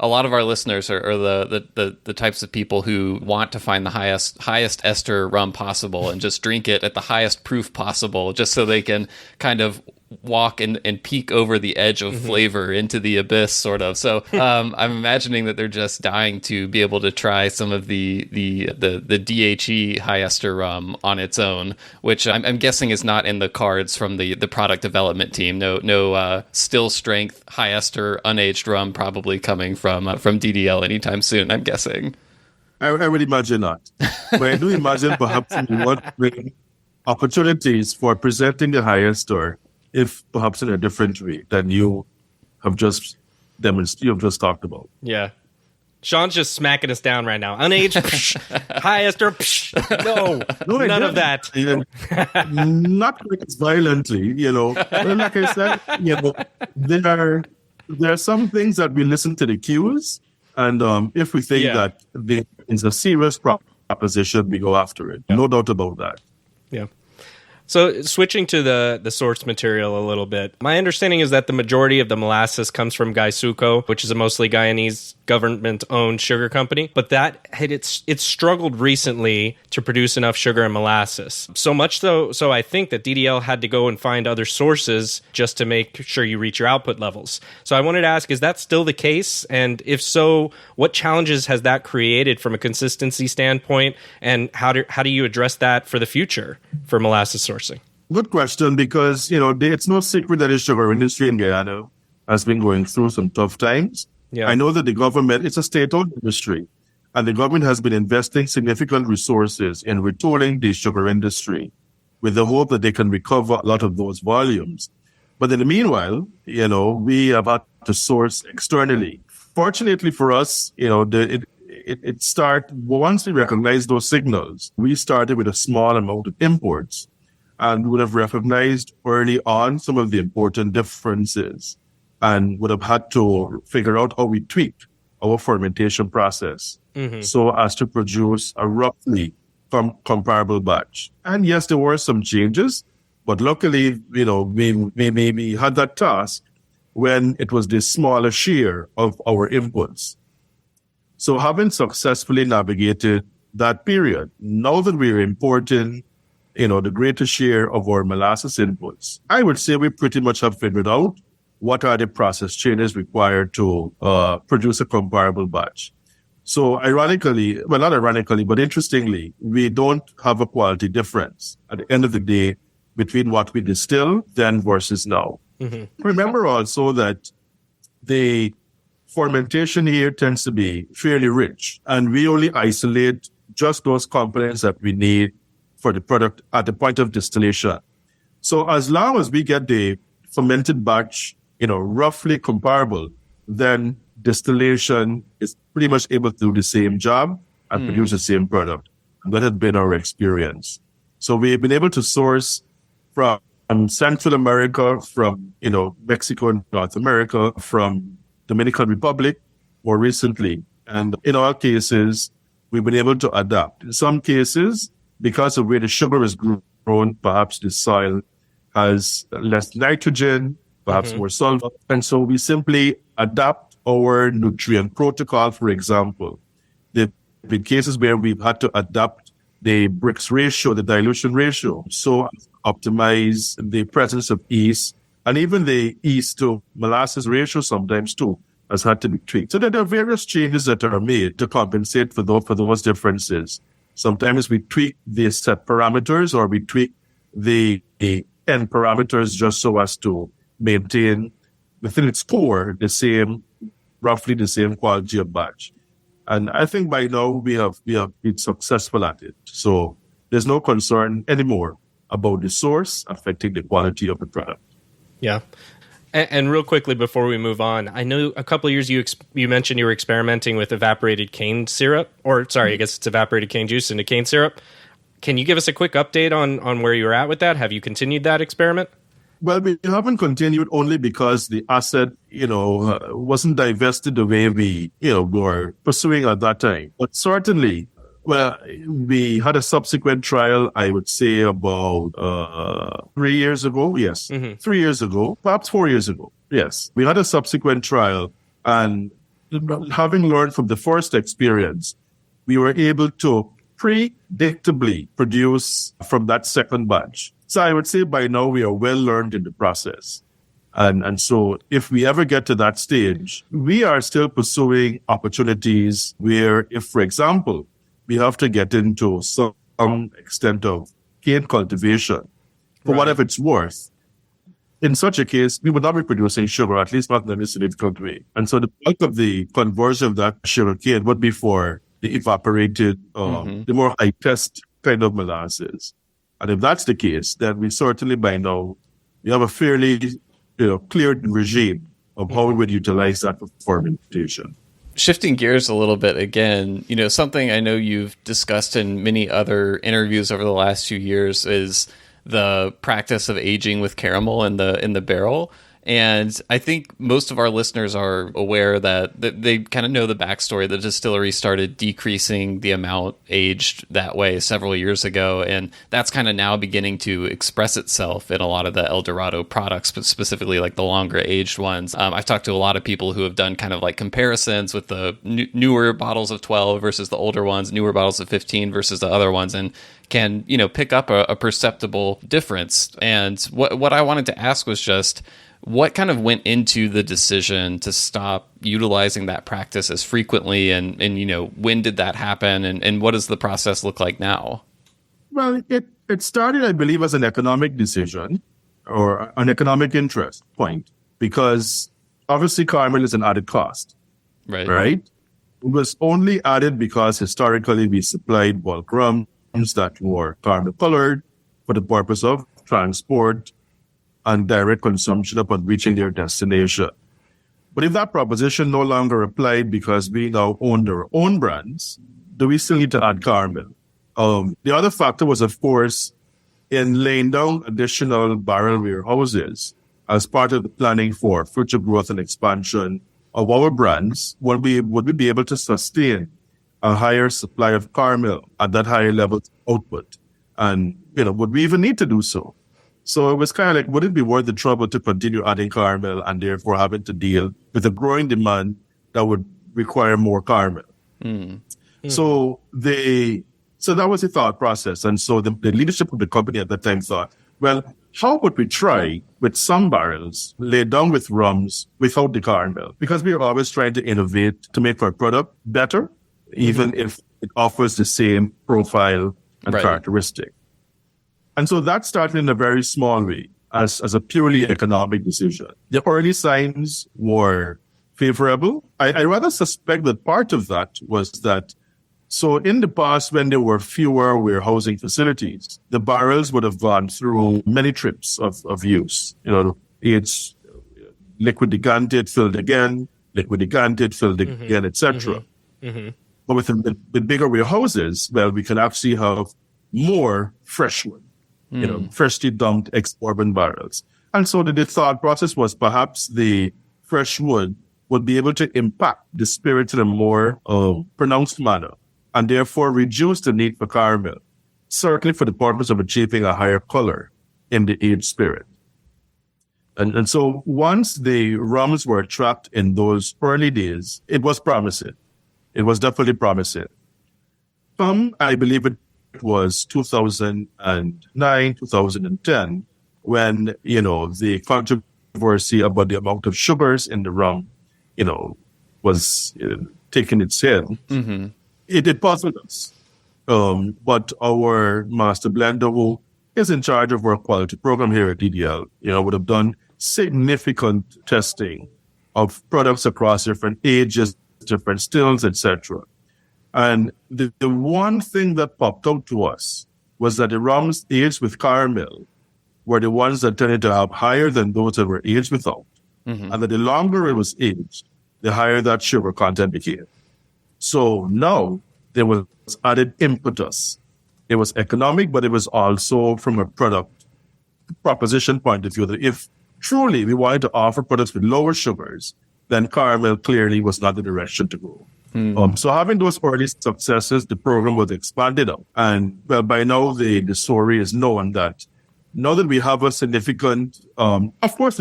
lot of our listeners are the types of people who want to find the highest ester rum possible and just drink it at the highest proof possible, just so they can kind of walk and peek over the edge of flavor into the abyss, sort of. So I'm imagining that they're just dying to be able to try some of the DHE high ester rum on its own, which I'm guessing is not in the cards from the product development team. No still strength high ester unaged rum probably coming from DDL anytime soon, I'm guessing. I would imagine not. But I do imagine perhaps we want to bring opportunities for presenting the high ester, if perhaps in a different way than you have just talked about. Yeah. Shaun's just smacking us down right now. Unaged, high ester, no, none of that. Not quite as violently, But like I said, there are some things that we listen to the cues, and if we think that there is a serious proposition, we go after it. No doubt about that. Yeah. So switching to the source material a little bit, my understanding is that the majority of the molasses comes from Gaisuco, which is a mostly Guyanese government-owned sugar company, but that it's struggled recently to produce enough sugar and molasses. So much so I think that DDL had to go and find other sources just to make sure you reach your output levels. So I wanted to ask, is that still the case? And if so, what challenges has that created from a consistency standpoint, and how do you address that for the future for molasses sourcing? Good question, because, it's no secret that the sugar industry in Guyana has been going through some tough times. Yeah. I know that the government, it's a state-owned industry, and the government has been investing significant resources in retooling the sugar industry with the hope that they can recover a lot of those volumes. But in the meanwhile, we have had to source externally. Fortunately for us, once we recognized those signals, we started with a small amount of imports, and would have recognized early on some of the important differences, and would have had to figure out how we tweaked our fermentation process so as to produce a roughly comparable batch. And yes, there were some changes, but luckily, we had that task when it was the smaller share of our inputs. So having successfully navigated that period, now that we're importing, the greater share of our molasses inputs, I would say we pretty much have figured out what are the process changes required to produce a comparable batch. So not ironically, but interestingly, we don't have a quality difference at the end of the day between what we distill then versus now. Remember also that the fermentation here tends to be fairly rich, and we only isolate just those components that we need for the product at the point of distillation. So as long as we get the fermented batch, roughly comparable, then distillation is pretty much able to do the same job and produce the same product. And that has been our experience. So we've been able to source from Central America, from, Mexico and North America, from Dominican Republic more recently. And in all cases, we've been able to adapt. In some cases, because of where the sugar is grown, perhaps the soil has less nitrogen, perhaps more sulfur. And so we simply adapt our nutrient protocol, for example. There have been cases where we've had to adapt the bricks ratio, the dilution ratio, so as to optimize the presence of yeast, and even the yeast to molasses ratio sometimes too has had to be tweaked. So there are various changes that are made to compensate for those differences. Sometimes we tweak the set parameters, or we tweak the end parameters just so as to maintain within its core roughly the same quality of batch. And I think by now we have been successful at it. So there's no concern anymore about the source affecting the quality of the product. Yeah. And real quickly before we move on, I know a couple of years you mentioned you were experimenting with evaporated cane syrup, I guess it's evaporated cane juice into cane syrup. Can you give us a quick update on where you're at with that? Have you continued that experiment? Well, we haven't continued only because the asset, wasn't divested the way we, were pursuing at that time. But certainly, we had a subsequent trial, I would say about 3 years ago. Yes, 3 years ago, perhaps 4 years ago. Yes, we had a subsequent trial, and having learned from the first experience, we were able to predictably produce from that second batch. So I would say by now we are well learned in the process. And so if we ever get to that stage, we are still pursuing opportunities where if, for example, we have to get into some extent of cane cultivation for whatever it's worth. In such a case, we would not be producing sugar, at least not in any significant way. And so the bulk of the conversion of that sugar cane would be for the evaporated, the more high-test kind of molasses. And if that's the case, then we certainly by now, we have a fairly clear regime of how we would utilize that for fermentation. Shifting gears a little bit again, something I know you've discussed in many other interviews over the last few years is the practice of aging with caramel in the barrel. And I think most of our listeners are aware that they kind of know the backstory. The distillery started decreasing the amount aged that way several years ago, and that's kind of now beginning to express itself in a lot of the El Dorado products, but specifically like the longer aged ones. I've talked to a lot of people who have done kind of like comparisons with the newer bottles of 12 versus the older ones, newer bottles of 15 versus the other ones, and can, pick up a perceptible difference. And what I wanted to ask was just, what kind of went into the decision to stop utilizing that practice as frequently, and when did that happen, and what does the process look like now? Well, it started, I believe, as an economic decision or an economic interest point, because obviously caramel is an added cost, right? It was only added because historically we supplied bulk rums that were caramel colored for the purpose of transport and direct consumption upon reaching their destination. But if that proposition no longer applied because we now own our own brands, do we still need to add caramel? The other factor was, of course, in laying down additional barrel warehouses as part of the planning for future growth and expansion of our brands. Would we be able to sustain a higher supply of caramel at that higher level of output? And, would we even need to do so? So it was kind of like, would it be worth the trouble to continue adding caramel and therefore having to deal with a growing demand that would require more caramel? So that was the thought process. And so the leadership of the company at that time thought, well, how would we try with some barrels laid down with rums without the caramel? Because we are always trying to innovate to make our product better, even if it offers the same profile and characteristic. And so that started in a very small way as a purely economic decision. The early signs were favorable. I rather suspect that part of that was that, so in the past, when there were fewer warehousing facilities, the barrels would have gone through many trips of use. It's liquid decanted, filled again, liquid decanted, filled again, etc. But with bigger warehouses, well, we can actually have more fresh wood, freshly dumped ex-bourbon barrels. And so the thought process was perhaps the fresh wood would be able to impact the spirit in a more pronounced manner, and therefore reduce the need for caramel, certainly for the purpose of achieving a higher color in the aged spirit. And so once the rums were tracked in those early days, it was promising. It was definitely promising. I believe it was 2009, 2010, when, the controversy about the amount of sugars in the rum, was taking its head. It puzzled us. But our master blender, who is in charge of our quality program here at DDL, would have done significant testing of products across different ages, different stills, etc. And the one thing that popped out to us was that the rums aged with caramel were the ones that tended to have higher than those that were aged without. And that the longer it was aged, the higher that sugar content became. So now there was added impetus. It was economic, but it was also from a product proposition point of view that if truly we wanted to offer products with lower sugars, then caramel clearly was not the direction to go. So having those early successes, the program was expanded up. And well, by now the story is known that now that we have a significant, of course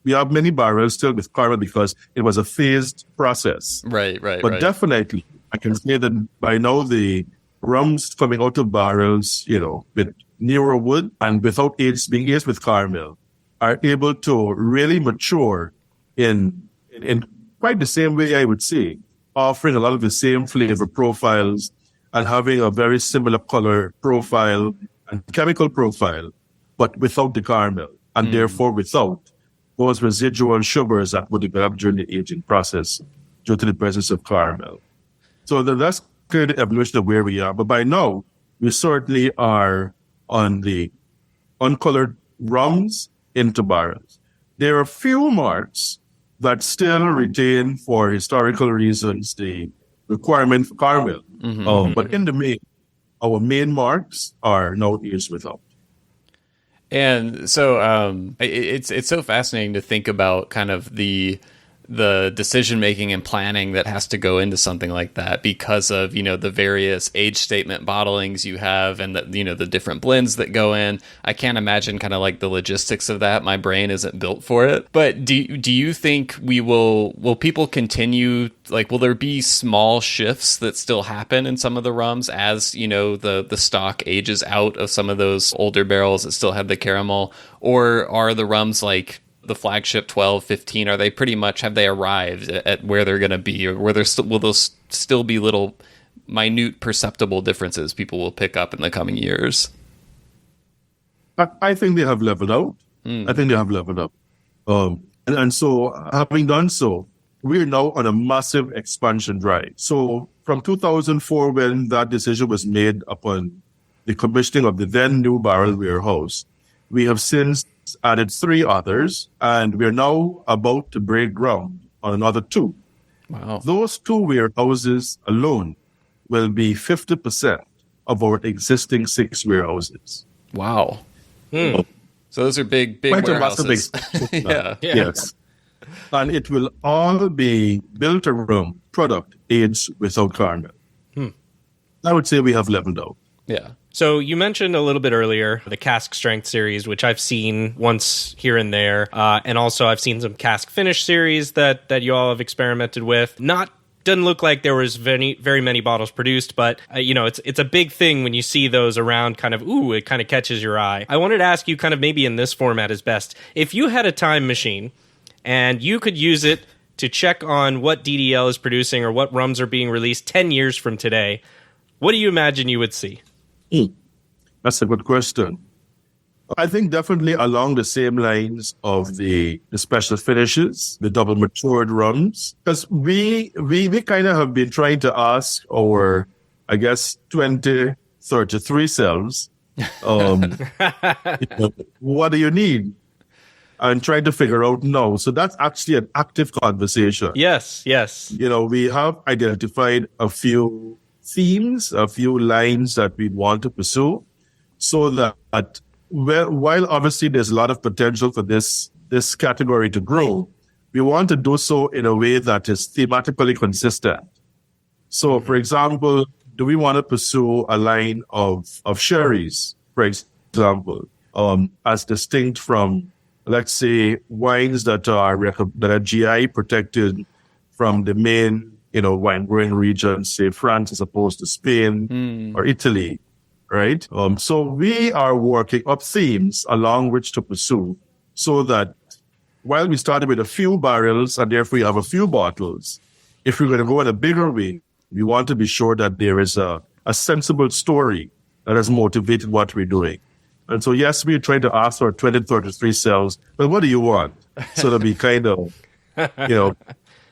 we have many barrels still with caramel because it was a phased process. But definitely, I can say that by now the rums coming out of barrels, with newer wood and without being aged with caramel, are able to really mature in quite the same way, I would say, offering a lot of the same flavor profiles and having a very similar color profile and chemical profile, but without the caramel, and therefore without those residual sugars that would develop during the aging process due to the presence of caramel. So that's clearly the evolution of where we are. But by now, we certainly are on the uncolored rums into barrels. There are a few marques that still retain, for historical reasons, the requirement for caramel. But in the main, our main marques are now aged without. And so it's so fascinating to think about kind of the decision making and planning that has to go into something like that because of, the various age statement bottlings you have and the different blends that go in. I can't imagine kind of like the logistics of that. My brain isn't built for it. But do you think will people continue, like, will there be small shifts that still happen in some of the rums as, the stock ages out of some of those older barrels that still have the caramel? Or are the rums like the flagship 12, 15, are they pretty much, have they arrived at where they're going to be, or where will those still be little minute perceptible differences people will pick up in the coming years? I think they have leveled out. I think they have leveled up. And so having done so, we're now on a massive expansion drive. So from 2004, when that decision was made upon the commissioning of the then new barrel warehouse, we have since added 3 others, and we're now about to break ground on another 2. Wow. Those 2 warehouses alone will be 50% of our existing 6 warehouses. Wow. So those are big warehouses. Yeah. Yes. And it will all be built around product aged without caramel. I would say we have leveled out. Yeah. So you mentioned a little bit earlier the cask strength series, which I've seen once here and there. And also I've seen some cask finish series that you all have experimented with. Doesn't look like there was very many bottles produced, but it's a big thing when you see those around. It kind of catches your eye. I wanted to ask you, kind of maybe in this format is best, if you had a time machine and you could use it to check on what DDL is producing or what rums are being released 10 years from today, what do you imagine you would see? That's a good question. I think definitely along the same lines of the special finishes, the double matured rums, because we kind of have been trying to ask our, 2033 selves, what do you need? And trying to figure out now. So that's actually an active conversation. Yes. We have identified a few themes, a few lines that we want to pursue, so that while obviously there's a lot of potential for this category to grow, we want to do so in a way that is thematically consistent. So, for example, do we want to pursue a line of sherries, for example, as distinct from, let's say, wines that are GI protected from the main wine growing regions, say France as opposed to Spain or Italy, right? So we are working up themes along which to pursue, so that while we started with a few barrels and therefore we have a few bottles, if we're going to go in a bigger way, we want to be sure that there is a sensible story that has motivated what we're doing. And so, yes, we're trying to ask our 2033 selves, well, what do you want? So that we kind of,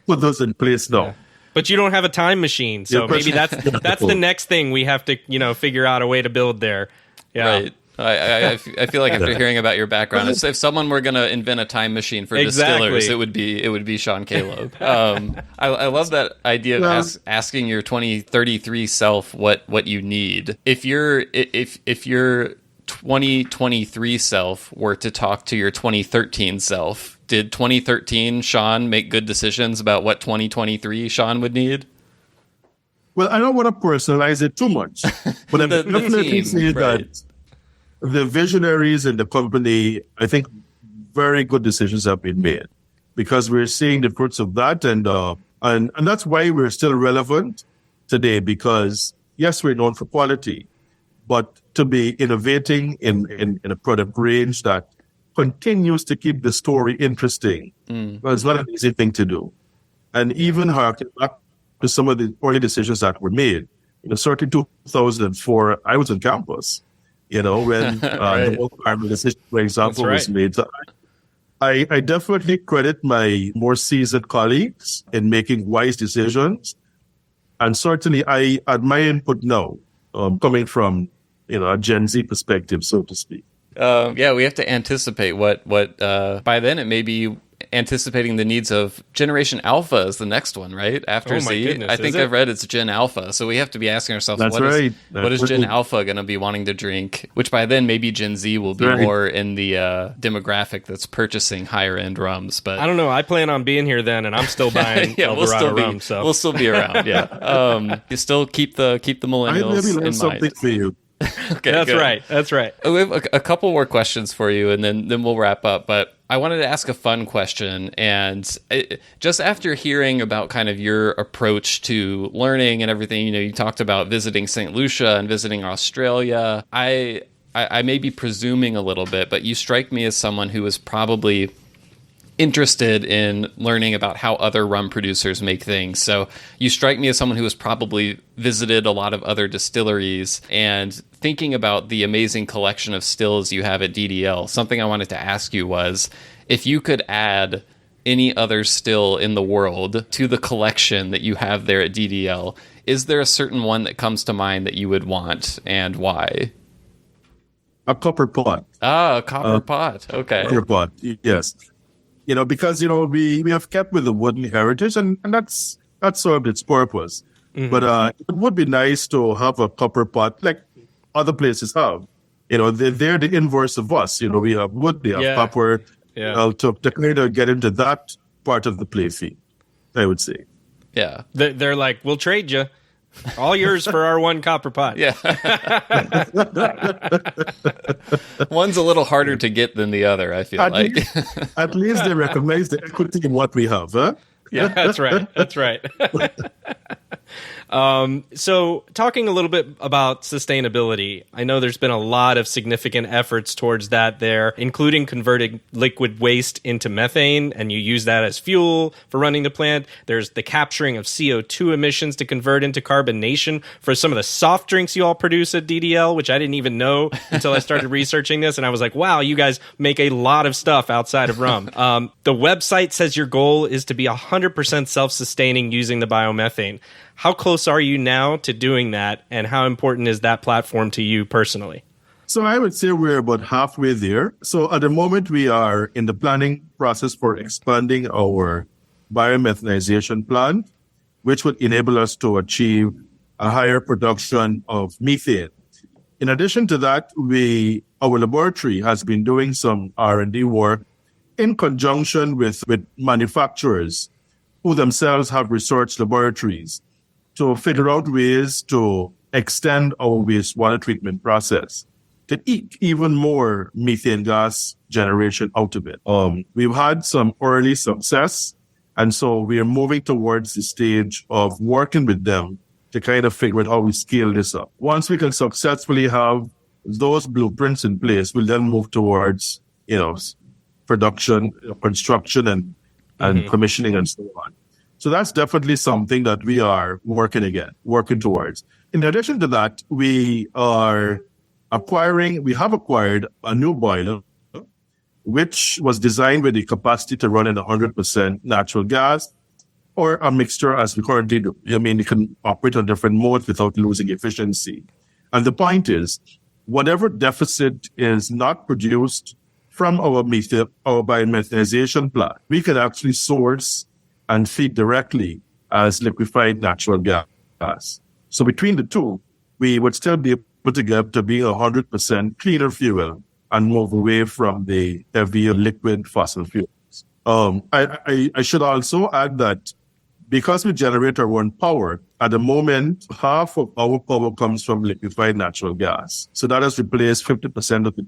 put those in place now. But you don't have a time machine, so maybe that's the next thing we have to figure out a way to build there. Yeah. Right. I feel like after hearing about your background, if someone were going to invent a time machine for distillers, it would be Shaun Caleb. I love that idea of asking your 2033 self what you need. If your 2023 self were to talk to your 2013 self, did 2013 Shaun make good decisions about what 2023 Shaun would need? Well, I don't want to personalize it too much, but I definitely say that the visionaries in the company, I think very good decisions have been made, because we're seeing the fruits of that. And that's why we're still relevant today, because yes, we're known for quality, but to be innovating in a product range that continues to keep the story interesting, well, it's not an easy thing to do. And even harking back to some of the early decisions that were made, certainly 2004, I was on campus, when the whole caramel decision, for example, was made. So I definitely credit my more seasoned colleagues in making wise decisions. And certainly I admire input now, coming from, a Gen Z perspective, so to speak. We have to anticipate what by then it may be anticipating the needs of Generation Alpha is the next one, right? After Z. Goodness, I think I've read it's Gen Alpha. So we have to be asking ourselves, That's what right. what is Gen Alpha going to be wanting to drink? Which by then, maybe Gen Z will be more in the demographic that's purchasing higher end rums. But I don't know. I plan on being here then, and I'm still buying Dorado Rum. So we'll still be around. Yeah. You still keep the millennials maybe in learn mind. something for you. Okay, that's good. right. That's right. We have a couple more questions for you, and then we'll wrap up. But I wanted to ask a fun question. And just after hearing about kind of your approach to learning and everything, you talked about visiting St. Lucia and visiting Australia. I may be presuming a little bit, but you strike me as someone who is probably interested in learning about how other rum producers make things. So you strike me as someone who has probably visited a lot of other distilleries, and thinking about the amazing collection of stills you have at DDL. Something I wanted to ask you was, if you could add any other still in the world to the collection that you have there at DDL, is there a certain one that comes to mind that you would want, and why? A copper pot. Ah, a copper pot. Okay. Copper pot, yes. Because, we have kept with the wooden heritage, and that served its purpose. Mm-hmm. But it would be nice to have a copper pot like other places have. They're the inverse of us. We have wood, they have copper. Yeah. To kind of get into that part of the play field, I would say. Yeah. They're like, we'll trade you. All yours for our one copper pot. Yeah. One's a little harder to get than the other, I feel like. At least they recognize the equity in what we have, huh? Yeah, that's right. That's right. So talking a little bit about sustainability, I know there's been a lot of significant efforts towards that there, including converting liquid waste into methane, and you use that as fuel for running the plant. There's the capturing of CO2 emissions to convert into carbonation for some of the soft drinks you all produce at DDL, which I didn't even know until I started researching this. And I was like, wow, you guys make a lot of stuff outside of rum. The website says your goal is to be 100% self-sustaining using the biomethane. How close are you now to doing that, and how important is that platform to you personally? So I would say we're about halfway there. So at the moment, we are in the planning process for expanding our biomethanization plant, which would enable us to achieve a higher production of methane. In addition to that, our laboratory has been doing some R&D work in conjunction with manufacturers who themselves have research laboratories to figure out ways to extend our wastewater treatment process to eke even more methane gas generation out of it. We've had some early success, and so we are moving towards the stage of working with them to kind of figure out how we scale this up. Once we can successfully have those blueprints in place, we'll then move towards, production, construction, and commissioning and so on. So that's definitely something that we are working towards. In addition to that, we have acquired a new boiler, which was designed with the capacity to run in 100% natural gas, or a mixture as we currently do. It can operate on different modes without losing efficiency. And the point is, whatever deficit is not produced from our biomethanization plant, we can actually source and feed directly as liquefied natural gas. So between the two, we would still be able to get to be 100% cleaner fuel and move away from the heavier liquid fossil fuels. I should also add that because we generate our own power, at the moment, half of our power comes from liquefied natural gas. So that has replaced 50% of the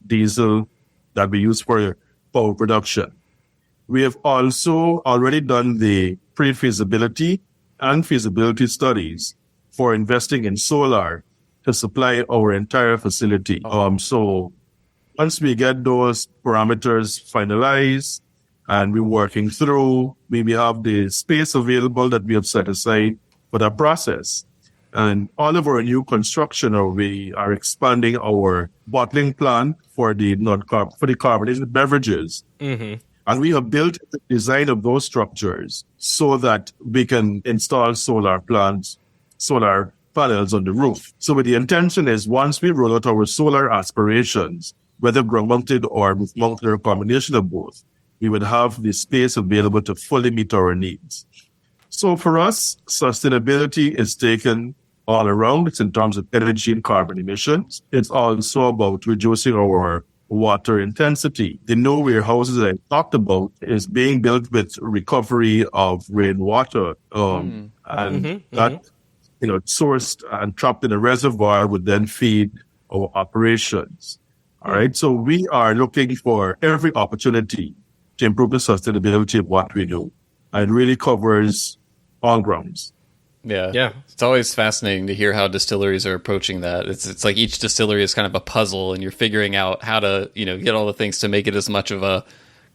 diesel that we use for power production. We have also already done the pre-feasibility and feasibility studies for investing in solar to supply our entire facility. So once we get those parameters finalized and we're working through, we have the space available that we have set aside for that process. And all of our new construction, we are expanding our bottling plant for the carbonated beverages. Mm-hmm. And we have built the design of those structures so that we can install solar panels on the roof. So the intention is once we roll out our solar aspirations, whether ground mounted or with mounted or a combination of both, we would have the space available to fully meet our needs. So for us, sustainability is taken all around. It's in terms of energy and carbon emissions. It's also about reducing our water intensity. The new warehouses I talked about is being built with recovery of rainwater, that sourced and trapped in a reservoir would then feed our operations. All right. So we are looking for every opportunity to improve the sustainability of what we do. And it really covers all grounds. Yeah. It's always fascinating to hear how distilleries are approaching that. It's like each distillery is kind of a puzzle, and you're figuring out how to, get all the things to make it as much of a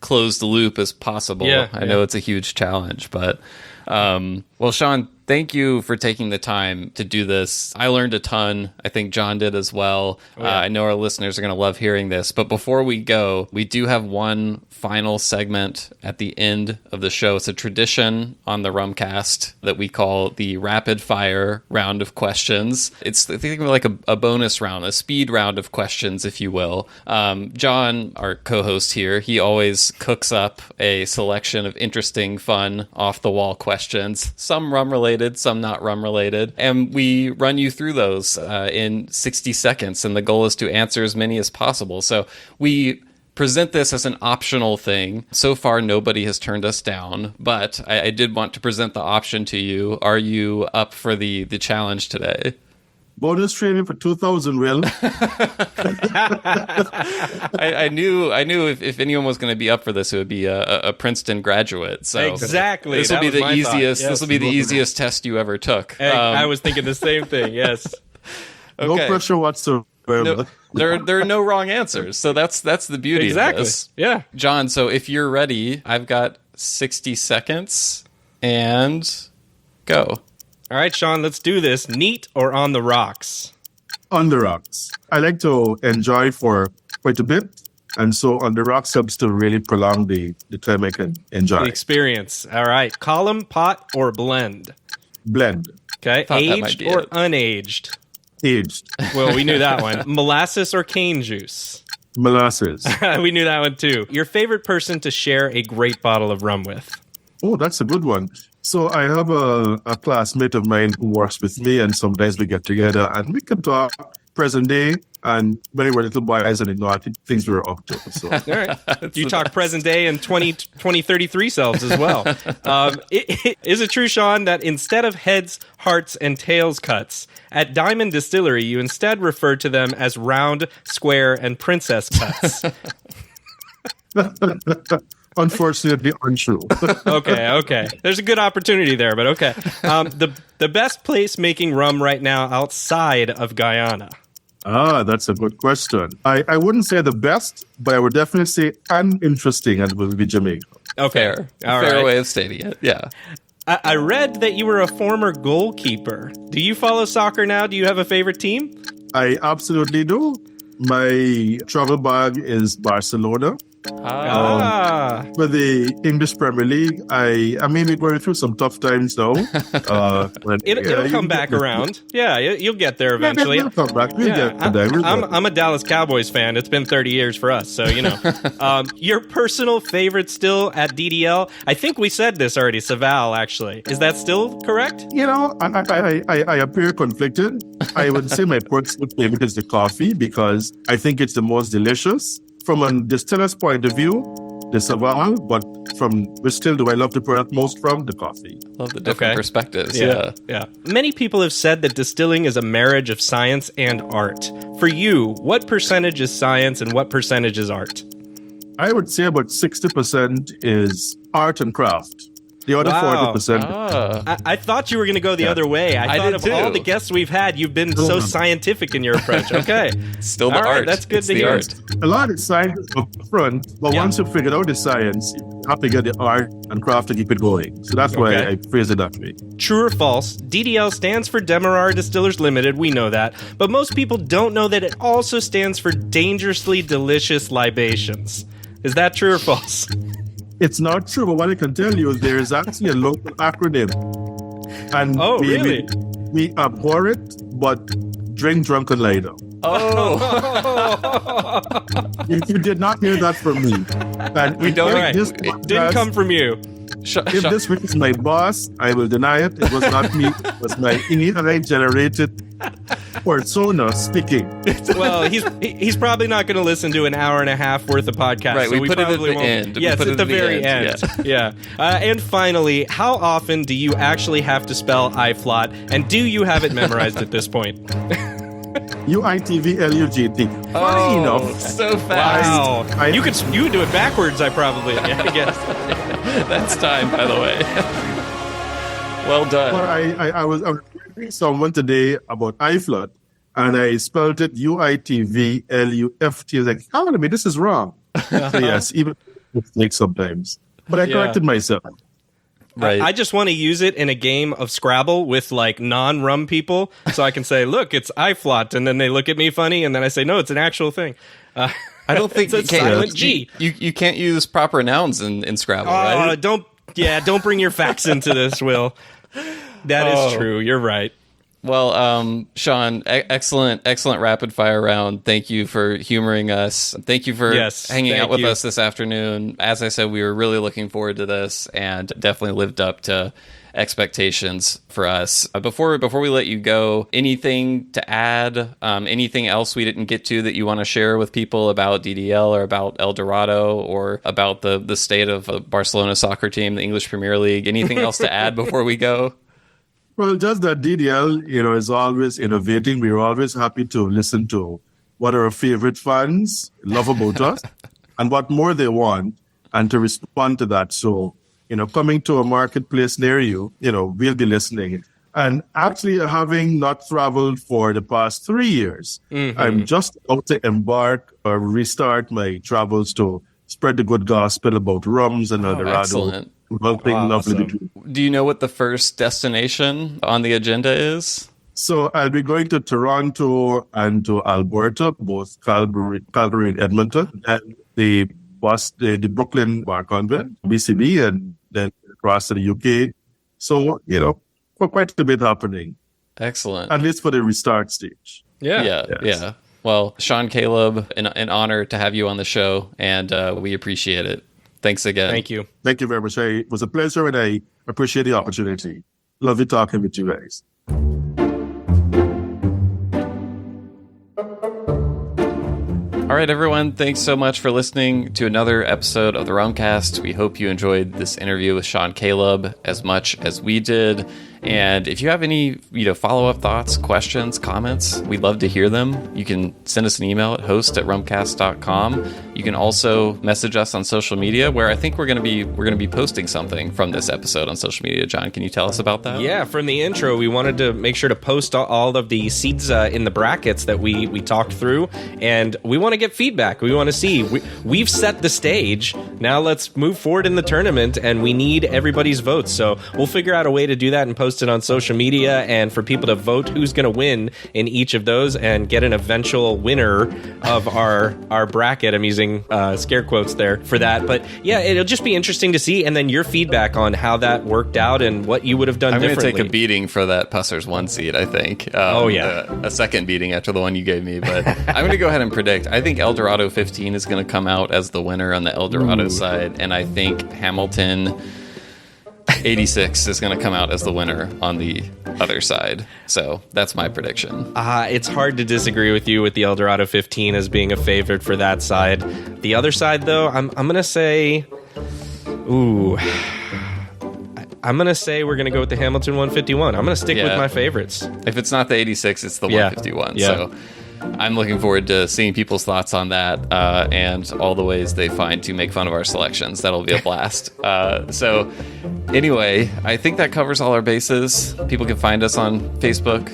closed loop as possible. I know it's a huge challenge, but well, Shaun, thank you for taking the time to do this. I learned a ton. I think John did as well. I know our listeners are going to love hearing this. But before we go, we do have one final segment at the end of the show. It's a tradition on the Rumcast that we call the rapid fire round of questions. It's think of like a bonus round, a speed round of questions, if you will. John, our co-host here, he always cooks up a selection of interesting, fun, off-the-wall questions. Some rum-related, some not rum-related. And we run you through those in 60 seconds, and the goal is to answer as many as possible. So we present this as an optional thing. So far, nobody has turned us down, but I did want to present the option to you. Are you up for the challenge today? Bonus training for 2,000, Will. I knew if anyone was going to be up for this, it would be a Princeton graduate. So exactly, this will be the easiest. Yes. This will be the easiest test you ever took. I was thinking the same thing. Yes. Okay. No pressure whatsoever. No, there are no wrong answers. So that's the beauty of this. Yeah. John, so if you're ready, I've got 60 seconds and go. All right, Shaun, let's do this. Neat or on the rocks? On the rocks. I like to enjoy for quite a bit. And so on the rocks helps to really prolong the time I can enjoy. The experience. All right. Column, pot, or blend? Blend. Okay. Aged or unaged? Aged. Well, we knew that one. Molasses or cane juice? Molasses. We knew that one too. Your favorite person to share a great bottle of rum with? Oh, that's a good one. So I have a classmate of mine who works with me, and sometimes we get together and we can talk present day and when we were little boys and I think things we were up to. So. All right. You talk present day and 2033 selves as well. Is it true, Shaun, that instead of heads, hearts, and tails cuts, at Diamond Distillery, you instead refer to them as round, square, and princess cuts? Unfortunately, untrue. Okay. There's a good opportunity there, but okay. The best place making rum right now outside of Guyana? That's a good question. I wouldn't say the best, but I would definitely say uninteresting, and it would be Jamaica. Okay. Fair way of stating it, yeah. I read that you were a former goalkeeper. Do you follow soccer now? Do you have a favorite team? I absolutely do. My travel bag is Barcelona. For the English Premier League, I mean, we're going through some tough times now. It'll come back around. Yeah, you'll get there eventually. We'll come back. We'll get there. I'm a Dallas Cowboys fan. It's been 30 years for us, so you know. Your personal favorite still at DDL? I think we said this already. Saval, actually. Is that still correct? You know, I appear conflicted. I would say my personal favorite is the coffee because I think it's the most delicious. From a distiller's point of view, the Saval, but from which still do I love the product most from? The coffee. Love the different perspectives. Yeah. Many people have said that distilling is a marriage of science and art. For you, what percentage is science and what percentage is art? I would say about 60% is art and craft. The other 40%. I thought you were going to go the other way. I thought of all the guests we've had, you've been so scientific in your approach. Okay. Still the art. That's good to hear. Art. A lot of science up front, but once you figured out the science, you have to get the art and craft to keep it going. So that's why I phrase it that way. True or false, DDL stands for Demerara Distillers Ltd. We know that. But most people don't know that it also stands for Dangerously Delicious Libations. Is that true or false? It's not true, but what I can tell you is there is actually a local acronym. And really? We abhor it, but drink drunken later. You did not hear that from me. And We don't. if this It didn't come from you. If this was my boss, I will deny it. It was not me. It was my AI-generated persona speaking. Well, he's probably not going to listen to an hour and a half worth of podcast. Right, so we put it at probably the won't. end. Yes, at the very end. Yeah. And finally, how often do you actually have to spell iFlot, and do you have it memorized at this point? UITVLUGT. Funny enough. So fast. Wow. You could do it backwards, I guess. That's time, by the way. Well done. But I was reading someone today about iFlot, and I spelled it UITVLUFT. I was like, hold on a minute, this is wrong. So yes, even mistakes sometimes. But I corrected myself. Right. I just want to use it in a game of Scrabble with like non-rum people, so I can say, "Look, it's iFlot," and then they look at me funny, and then I say, "No, it's an actual thing." I don't think it's you a silent G. You can't use proper nouns in Scrabble, right? Don't bring your facts into this, Will. That is true. You're right. Well, Shaun, excellent rapid fire round. Thank you for humoring us. Thank you for hanging out with us this afternoon. As I said, we were really looking forward to this, and definitely lived up to expectations for us. Before we let you go, anything to add? Anything else we didn't get to that you want to share with people about DDL or about El Dorado or about the state of the Barcelona soccer team, the English Premier League? Anything else to add before we go? Well, just that DDL, is always innovating. We're always happy to listen to what our favorite fans love about us and what more they want, and to respond to that. So, coming to a marketplace near you, we'll be listening. And actually, having not traveled for the past 3 years, I'm just about to embark or restart my travels to spread the good gospel about rums and El Dorado. Excellent. Lovely. Do you know what the first destination on the agenda is? So I'll be going to Toronto and to Alberta, both Calgary and Edmonton, and the Brooklyn Bar Convent, BCB, and then across to the UK. So, quite a bit happening. Excellent. At least for the restart stage. Yeah. Well, Shaun Caleb, an honor to have you on the show, and we appreciate it. Thanks again. Thank you. Thank you very much. It was a pleasure, and I appreciate the opportunity. Lovely talking with you guys. All right, everyone. Thanks so much for listening to another episode of the Rumcast. We hope you enjoyed this interview with Shaun Caleb as much as we did. And if you have any, follow-up thoughts, questions, comments, we'd love to hear them. You can send us an email at host@rumcast.com. You can also message us on social media, where I think we're going to be posting something from this episode on social media. John, can you tell us about that? Yeah, from the intro, we wanted to make sure to post all of the seeds in the brackets that we talked through, and we want to get feedback. We want to see. We've set the stage. Now let's move forward in the tournament, and we need everybody's votes. So we'll figure out a way to do that and post it on social media, and for people to vote who's going to win in each of those and get an eventual winner of our bracket. I'm using scare quotes there for that. But yeah, it'll just be interesting to see, and then your feedback on how that worked out and what you would have done differently. I'm going to take a beating for that Pussers 1 seed, I think. A second beating after the one you gave me. But I'm going to go ahead and predict. I think El Dorado 15 is going to come out as the winner on the El Dorado side, and I think Hamilton 86 is going to come out as the winner on the other side. So that's my prediction. It's hard to disagree with you with the El Dorado 15 as being a favorite for that side. The other side, though, I'm going to say... I'm going to say we're going to go with the Hamilton 151. I'm going to stick with my favorites. If it's not the 86, it's the 151. Yeah. So I'm looking forward to seeing people's thoughts on that and all the ways they find to make fun of our selections. That'll be a blast. So anyway, I think that covers all our bases. People can find us on Facebook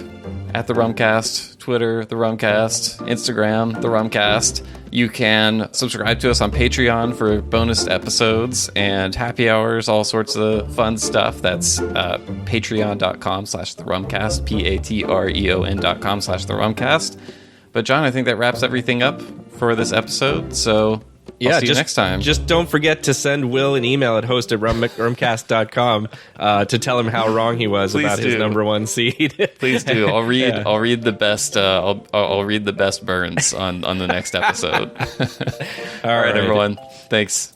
at The Rumcast, Twitter, The Rumcast, Instagram, The Rumcast. You can subscribe to us on Patreon for bonus episodes and happy hours, all sorts of fun stuff. That's patreon.com/therumcast, patreon.com/therumcast. But John, I think that wraps everything up for this episode. So I'll see you next time. Just don't forget to send Will an email at host@rumcast.com to tell him how wrong he was about his number one seed. Please do. I'll read the best. I'll read the best burns on the next episode. All right, everyone. Thanks.